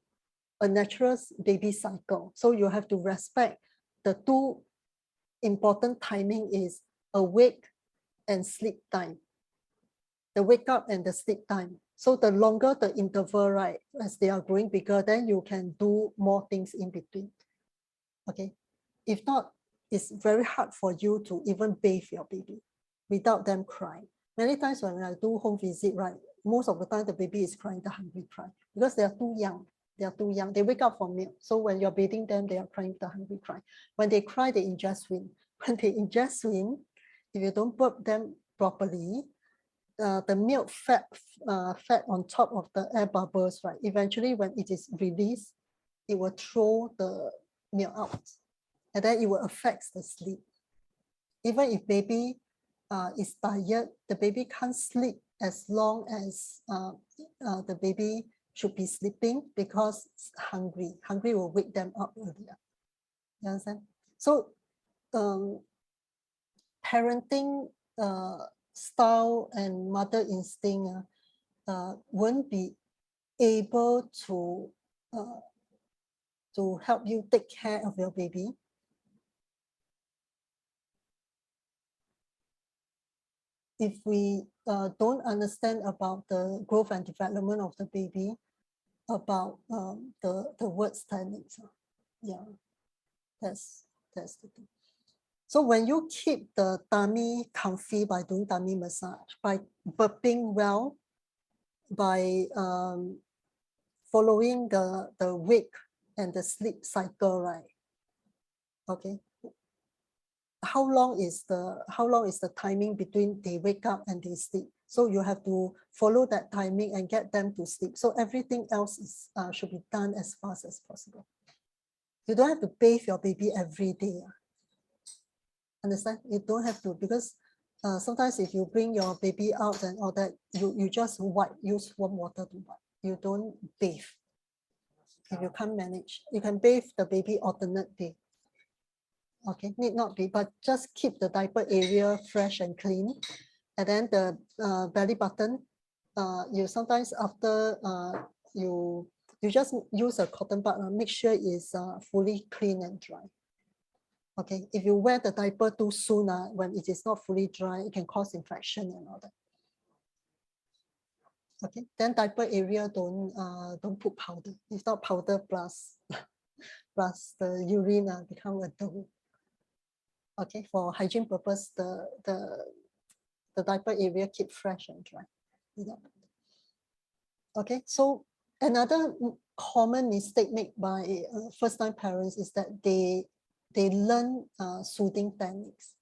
a natural baby cycle. So you have to respect the two important timing is awake and sleep time. The wake up and the sleep time. So the longer the interval, right, as they are growing bigger, then you can do more things in between. Okay. If not, it's very hard for you to even bathe your baby without them crying. Many times when I do home visit, right, most of the time the baby is crying, the hungry cry, because they are too young. They are too young. They wake up for milk. So when you're bathing them, they are crying the hungry cry. When they cry, they ingest wind. When they ingest wind, if you don't burp them properly, the milk fat on top of the air bubbles, right? Eventually, when it is released, it will throw the milk out, and then it will affect the sleep. Even if baby is tired, the baby can't sleep as long as the baby should be sleeping because it's hungry. Hungry will wake them up earlier. You understand? So parenting style and mother instinct won't be able to help you take care of your baby. If we don't understand about the growth and development of the baby, about the word techniques, yeah, that's the thing. So when you keep the tummy comfy by doing tummy massage, by burping well, by following the wake and the sleep cycle, right? Okay. How long is the timing between they wake up and they sleep? So you have to follow that timing and get them to sleep. So everything else is should be done as fast as possible. You don't have to bathe your baby every day. Understand? You don't have to, because sometimes if you bring your baby out and all that, you just use warm water to wipe. You don't bathe. If you can't manage, you can bathe the baby alternate day. Okay, need not be, but just keep the diaper area fresh and clean. And then the belly button, you sometimes after you just use a cotton bud, make sure it's fully clean and dry. Okay, if you wear the diaper too soon, when it is not fully dry, it can cause infection and all that. Okay, then diaper area don't put powder. If not, powder plus plus the urine become a dough. Okay, for hygiene purpose, the diaper area keep fresh and dry. Okay, so another common mistake made by first-time parents is that they learn soothing techniques.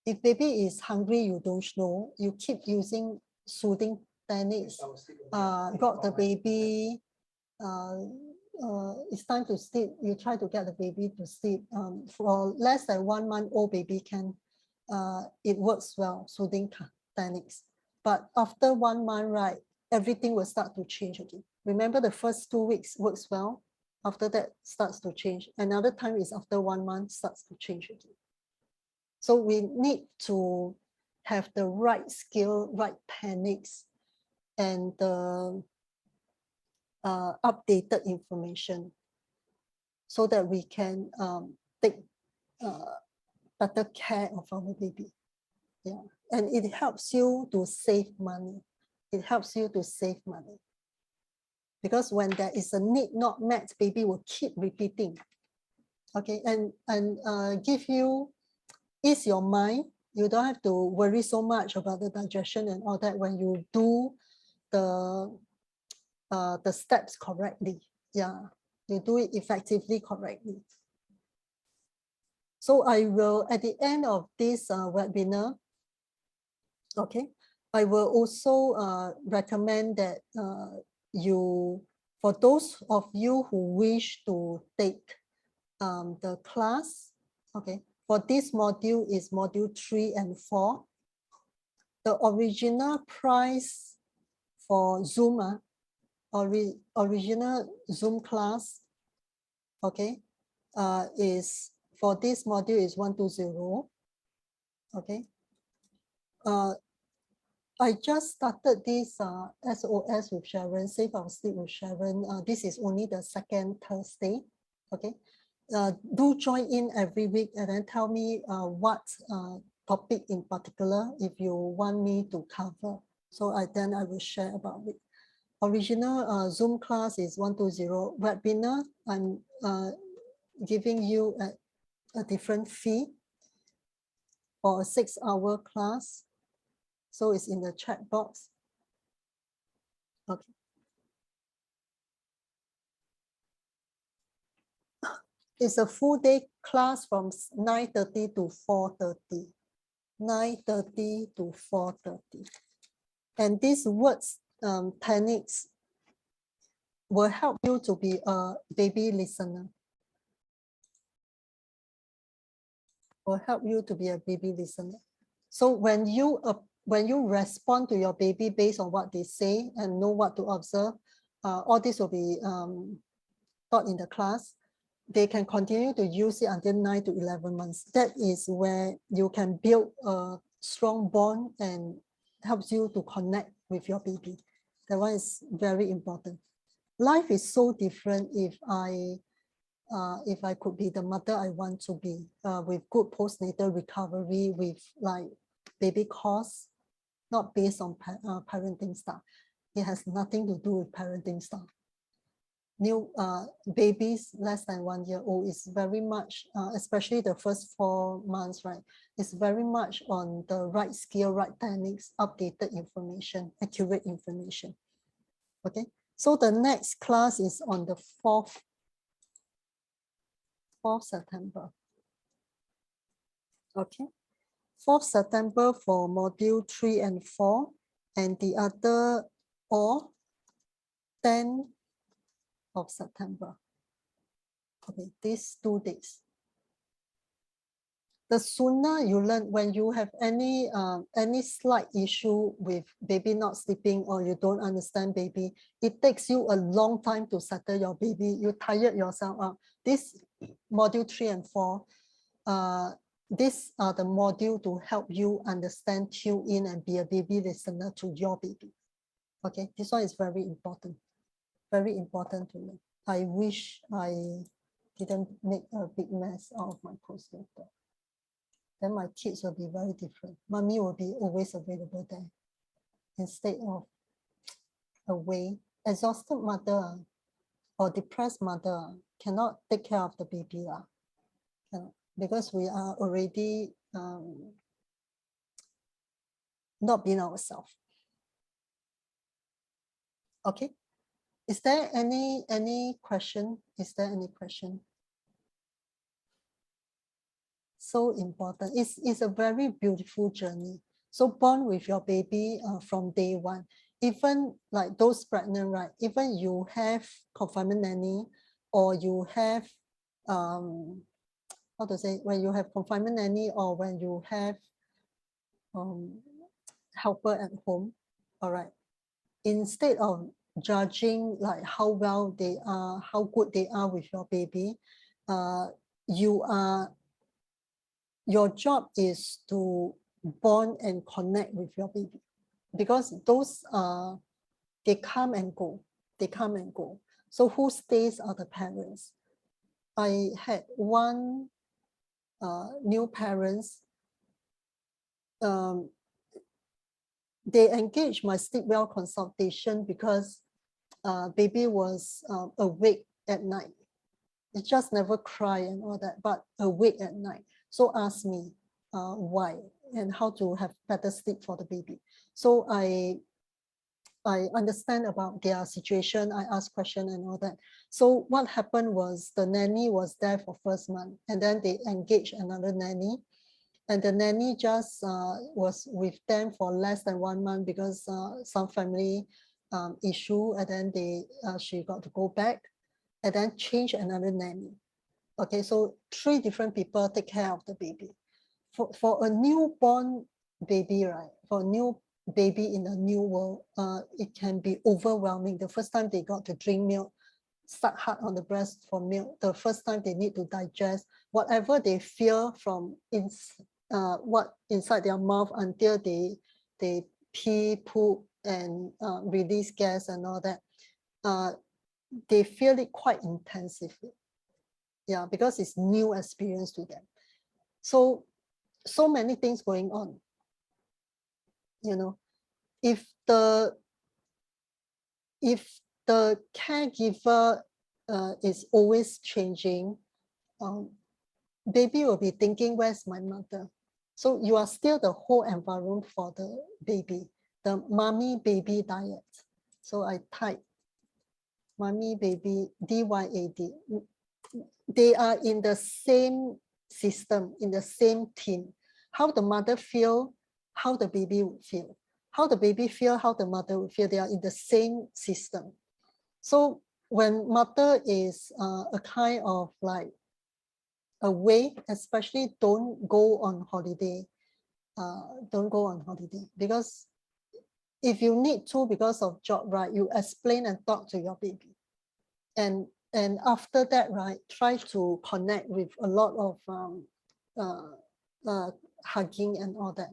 If baby is hungry, you don't know, you keep using soothing techniques, got the baby, it's time to sleep, you try to get the baby to sleep. For less than 1 month old baby can, it works well, soothing techniques. But after 1 month, right, everything will start to change again. Remember, the first 2 weeks works well. After that, starts to change. Another time is after 1 month, starts to change again. So we need to have the right skill, right techniques, and the updated information so that we can take better care of our baby. Yeah, and it helps you to save money. It helps you to save money. Because when there is a need not met, baby will keep repeating. Okay, and give you, ease your mind. You don't have to worry so much about the digestion and all that when you do the steps correctly. Yeah, you do it effectively, correctly. So I will, at the end of this webinar, okay, I will also recommend that you, for those of you who wish to take the class, okay, for this module is module 3 and 4. The original price for Zoom, original Zoom class, okay, is for this module is 120. Okay. I just started this SOS with Sharon, Save Our Sleep with Sharon. This is only the second Thursday. Okay. Do join in every week and then tell me what topic in particular if you want me to cover. So then I will share about it. Original Zoom class is 120. Webinar, I'm giving you a different fee for a 6-hour class. So it's in the chat box. Okay. It's a full day class from 9:30 to 4:30. 9:30 to 4:30. And these words, techniques will help you to be a baby listener. Will help you to be a baby listener. So when you respond to your baby based on what they say and know what to observe, all this will be taught in the class. They can continue to use it until 9 to 11 months. That is where you can build a strong bond and helps you to connect with your baby. That one is very important. Life is so different if I could be the mother I want to be, with good postnatal recovery, with like baby course, not based on parenting style. It has nothing to do with parenting style. New babies less than 1 year old is very much, especially the first 4 months, right? It's very much on the right skill, right techniques, updated information, accurate information. Okay, so the next class is on the 4th September. Okay, 4th September for module 3 and 4, and the other all 10th of September. Okay, these 2 days. The sooner you learn, when you have any slight issue with baby not sleeping or you don't understand baby, it takes you a long time to settle your baby. You tired yourself out. This module 3 and 4, these are the module to help you understand, tune in, and be a baby listener to your baby. Okay, this one is very important to learn. I wish I didn't make a big mess out of my postnatal. Then my kids will be very different. Mommy will be always available there instead of away. Exhausted mother or depressed mother cannot take care of the baby because we are already not being ourselves. Okay. Is there any question? Is there any question? So important. It's a very beautiful journey. So bond with your baby from day one. Even like those pregnant, right? Even you have confinement nanny, or you have how to say, when you have confinement nanny, or when you have helper at home, all right. Instead of judging like how well they are, how good they are with your baby, your job is to bond and connect with your baby, because those they come and go. So who stays are the parents. I had one new parents. They engaged my sleep well consultation because baby was awake at night. It just never cry and all that, but awake at night. So ask me why and how to have better sleep for the baby. So I understand about their situation. I ask questions and all that. So what happened was the nanny was there for first month, and then they engaged another nanny. And the nanny just was with them for less than 1 month because some family issue, and then she got to go back, and then change another nanny. Okay, so 3 different people take care of the baby. For a newborn baby, right? For a new baby in a new world, it can be overwhelming. The first time they got to drink milk, start hard on the breast for milk. The first time they need to digest whatever they feel from what inside their mouth until they pee, poop, and release gas and all that. They feel it quite intensively. Yeah, because it's new experience to them. So many things going on. You know, if the caregiver is always changing, baby will be thinking, where's my mother? So you are still the whole environment for the baby, the mommy baby diet. So I type mommy baby DYAD. They are in the same system, in the same team. how the mother feel, how the baby would feel. How the baby feel, how the mother would feel. They are in the same system. So when mother is a kind of like away, especially don't go on holiday. Don't go on holiday, because if you need to because of job, right, you explain and talk to your baby. And after that, right, try to connect with a lot of hugging and all that.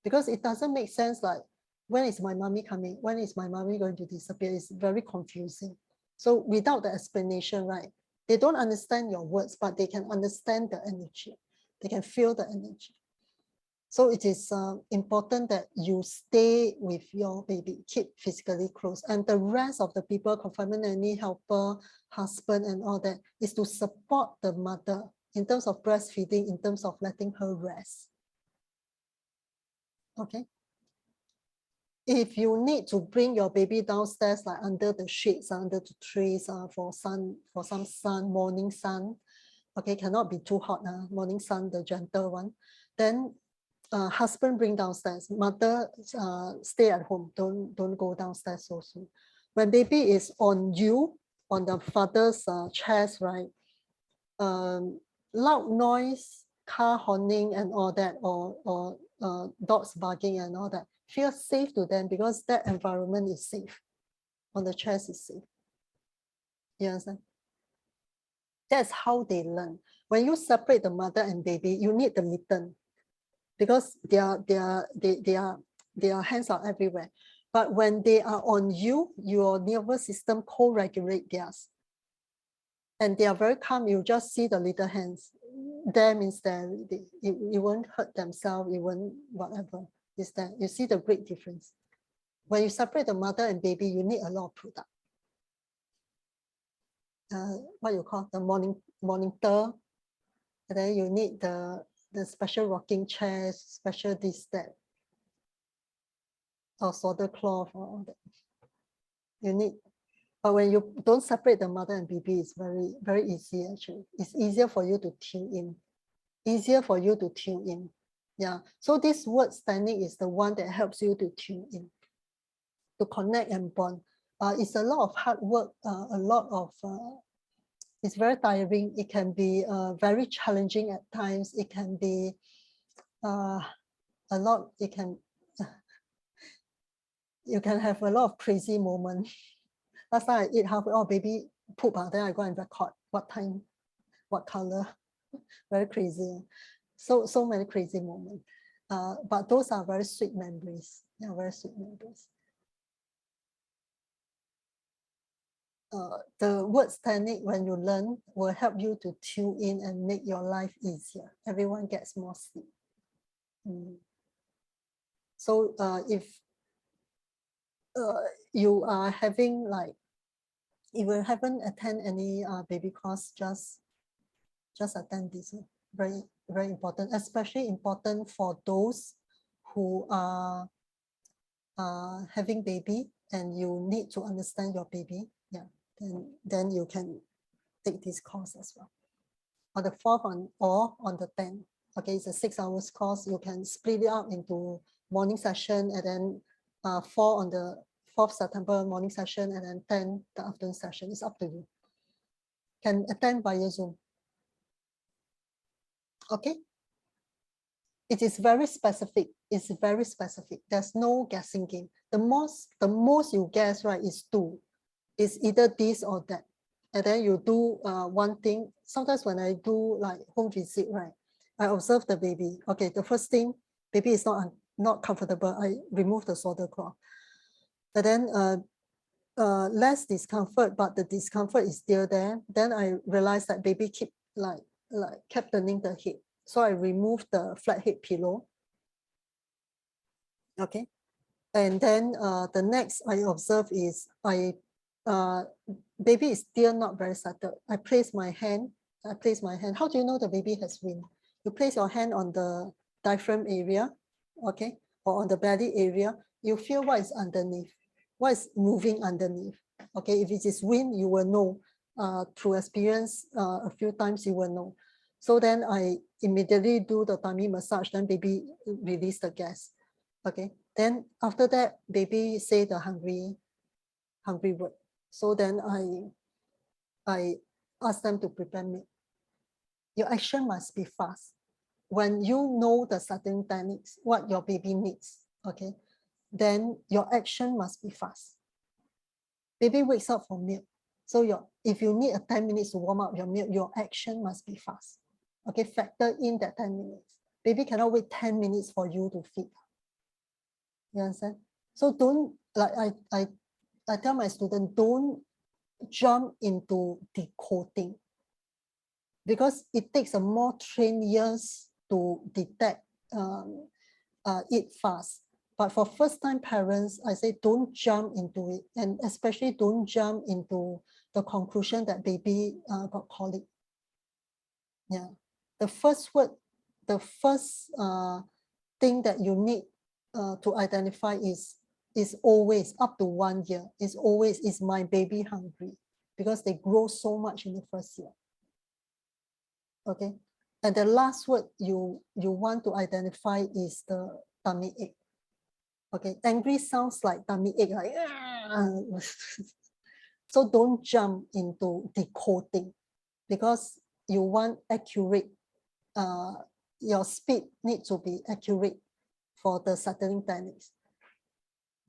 Because it doesn't make sense like, when is my mommy coming? When is my mommy going to disappear? It's very confusing. So without the explanation, right, they don't understand your words, but they can understand the energy. They can feel the energy. So it is important that you stay with your baby, keep physically close. And the rest of the people, confinement nanny, helper, husband, and all that, is to support the mother in terms of breastfeeding, in terms of letting her rest. Okay. If you need to bring your baby downstairs, like under the sheets, under the trees, for some sun, morning sun, okay, cannot be too hot, morning sun, the gentle one, then husband bring downstairs, mother stay at home, don't go downstairs so soon. When baby is on you, on the father's chest, right, loud noise, car horning and all that, or dogs barking and all that, feel safe to them, because that environment is safe. On the chest is safe. You understand? That's how they learn. When you separate the mother and baby, you need the mitten, because their hands are everywhere. But when they are on you, your nervous system co-regulate theirs. And they are very calm. You just see the little hands. There means that it won't hurt themselves, it won't whatever. Is that you see the great difference. When you separate the mother and baby, you need a lot of product. What you call the monitor. And then you need the special rocking chairs, special this, that, or solder cloth, or all that. You need, but when you don't separate the mother and baby, it's very, very easy actually. It's easier for you to tune in. Easier for you to tune in. Yeah. So this word standing is the one that helps you to tune in, to connect and bond. It's a lot of hard work, a lot of it's very tiring. It can be very challenging at times. It can be a lot. It can you can have a lot of crazy moments. Last time I eat half, oh baby poop, then I go and record what time, what color. Very crazy. So many crazy moments. But those are very sweet memories. Yeah, very sweet memories. The word standing, when you learn, will help you to tune in and make your life easier. Everyone gets more sleep. So if you are having like, if you haven't attended any baby course, just attend this. Very, very important, especially important for those who are having baby and you need to understand your baby. Yeah, then you can take this course as well. On the 4th or on the 10th. Okay, it's a 6 hours course. You can split it up into morning session, and then 4 on the 4th September morning session, and then 10 the afternoon session. It's up to you. Can attend via Zoom. Okay. It is very specific. It's very specific. There's no guessing game. The most you guess, right, is 2. It's either this or that. And then you do one thing. Sometimes when I do like home visit, right, I observe the baby. Okay, the first thing, baby is not comfortable. I remove the solder cloth. And then less discomfort, but the discomfort is still there. Then I realized that baby kept turning the head. So I removed the flat head pillow. Okay. And then the next I observe is baby is still not very settled. I place my hand. How do you know the baby has wind? You place your hand on the diaphragm area, okay, or on the belly area. You feel what is underneath, what is moving underneath. Okay, if it is wind, you will know. Through experience, a few times you will know. So then I immediately do the tummy massage, then baby release the gas. Okay. Then after that, baby say the hungry word. So then I ask them to prepare milk. Your action must be fast. When you know the certain techniques, what your baby needs, okay, then your action must be fast. Baby wakes up for milk. So if you need a 10 minutes to warm up your milk, your action must be fast. Okay, factor in that 10 minutes. Baby cannot wait 10 minutes for you to feed. You understand? So don't, like I tell my student, don't jump into decoding, because it takes a more trained years to detect it fast. But for first-time parents, I say don't jump into it, and especially don't jump into the conclusion that baby got colic. Yeah, the first thing that you need to identify is always up to 1 year. Is my baby hungry? Because they grow so much in the first year. Okay, and the last word you want to identify is the tummy ache. Okay, angry sounds like tummy ache, like so don't jump into decoding, because you want accurate. Your speed needs to be accurate for the settling techniques.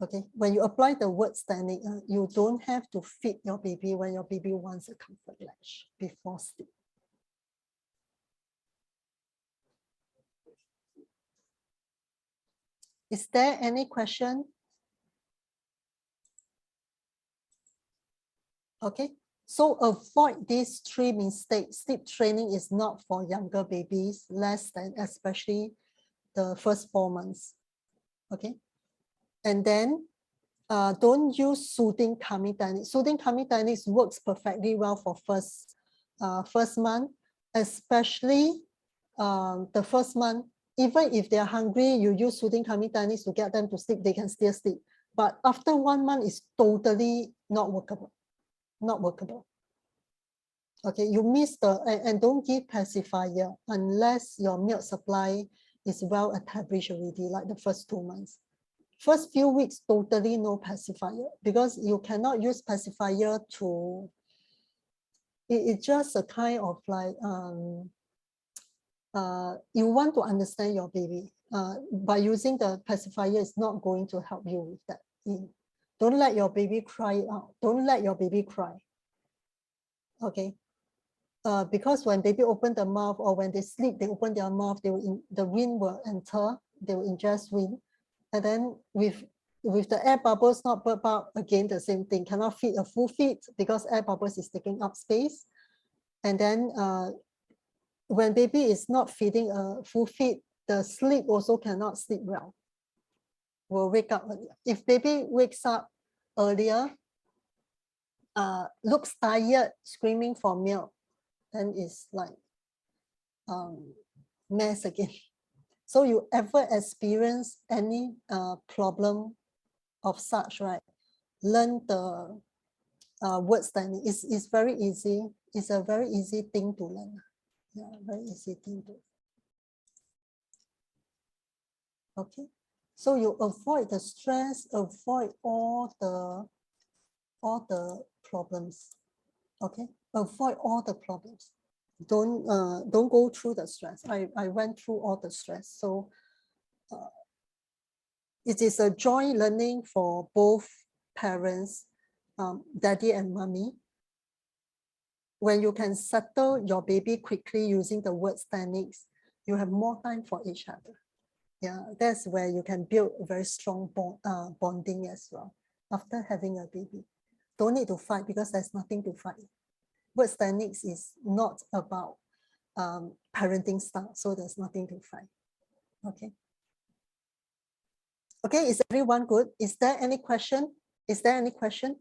Okay, when you apply the words technique, you don't have to feed your baby when your baby wants a comfort latch before sleep. Is there any question? Okay, so avoid these 3 mistakes. Sleep training is not for younger babies, less than, especially the first 4 months. Okay, and then don't use soothing calming techniques. Soothing calming techniques works perfectly well for first month, especially the first month. Even if they're hungry, you use soothing calming techniques to get them to sleep, they can still sleep. But after 1 month, it's totally not workable. Not workable. Okay, you miss and don't give pacifier unless your milk supply is well established already, like the first 2 months. First few weeks, totally no pacifier, because you cannot use pacifier to, it's just a kind of like, you want to understand your baby. By using the pacifier is not going to help you with that. Don't let your baby cry out. Don't let your baby cry. Okay. Because when baby open the mouth, or when they sleep, they open their mouth, the wind will enter, they will ingest wind. And then with the air bubbles not burp out, again, the same thing, cannot feed a full feed because air bubbles is taking up space. And then when baby is not feeding a full feed, the sleep also cannot sleep well, will wake up earlier. If baby wakes up earlier, looks tired, screaming for milk, then it's like mess again. So you ever experience any problem of such, right? Learn the words technique. It's very easy. It's a very easy thing to learn. Yeah, very easy thing to. Okay, so you avoid the stress, avoid all the problems. Okay, avoid all the problems. Don't go through the stress. I went through all the stress. So it is a joy learning for both parents, daddy and mommy. When you can settle your baby quickly using the words techniques, you have more time for each other. Yeah, that's where you can build a very strong bonding as well after having a baby. Don't need to fight, because there's nothing to fight. Words techniques is not about parenting style, so there's nothing to fight. Okay. Okay, is everyone good? Is there any question? Is there any question?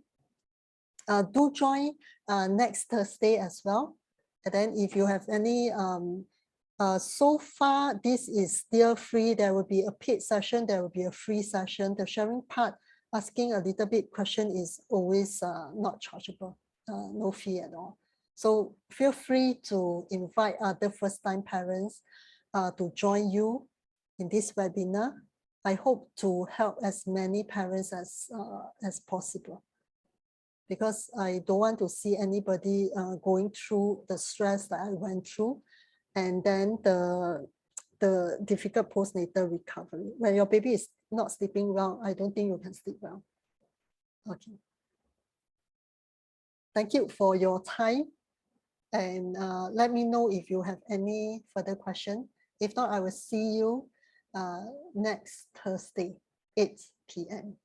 Do join next Thursday as well. And then if you have any, so far this is still free. There will be a paid session, there will be a free session. The sharing part, asking a little bit question, is always not chargeable, no fee at all. So feel free to invite other first-time parents to join you in this webinar. I hope to help as many parents as possible, because I don't want to see anybody going through the stress that I went through, and then the difficult postnatal recovery. When your baby is not sleeping well, I don't think you can sleep well. Okay. Thank you for your time. And let me know if you have any further question. If not, I will see you next Thursday, 8 p.m.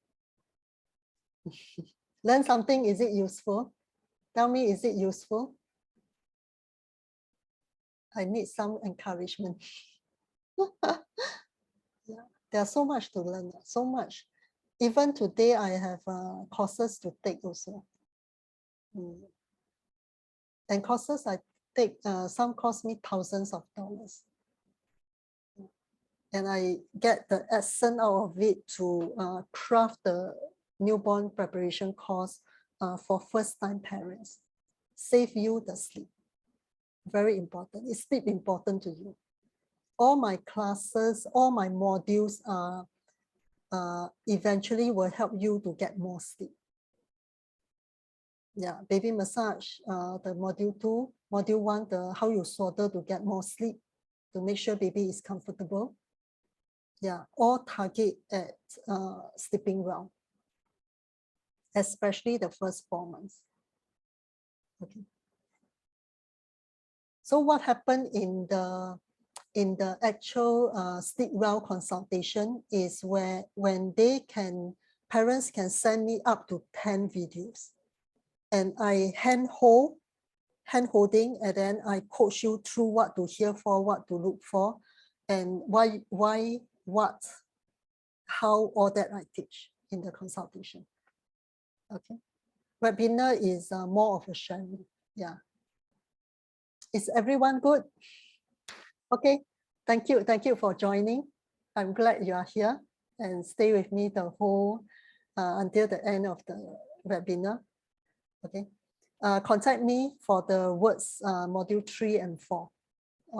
Learn something, is it useful? Tell me, is it useful? I need some encouragement. Yeah, there's so much to learn, so much. Even today, I have courses to take also. And courses I take, some cost me thousands of dollars. And I get the essence out of it to craft the newborn preparation course for first-time parents. Save you the sleep. Very important. Is sleep important to you? All my classes, all my modules eventually will help you to get more sleep. Yeah, baby massage, the module 2, module 1, the how you swaddle to get more sleep, to make sure baby is comfortable. Yeah, all target at sleeping well, especially the first 4 months. Okay. So what happened in the actual sleep well consultation is when parents can send me up to 10 videos, and I handholding, and then I coach you through what to hear for, what to look for, and why, what, how, all that I teach in the consultation. Okay. Webinar is more of a sharing. Yeah. Is everyone good? Okay. Thank you. Thank you for joining. I'm glad you are here and stay with me the whole until the end of the webinar. Okay. Contact me for the words module 3 and 4.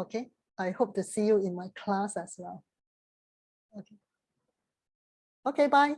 Okay. I hope to see you in my class as well. Okay. Okay, bye.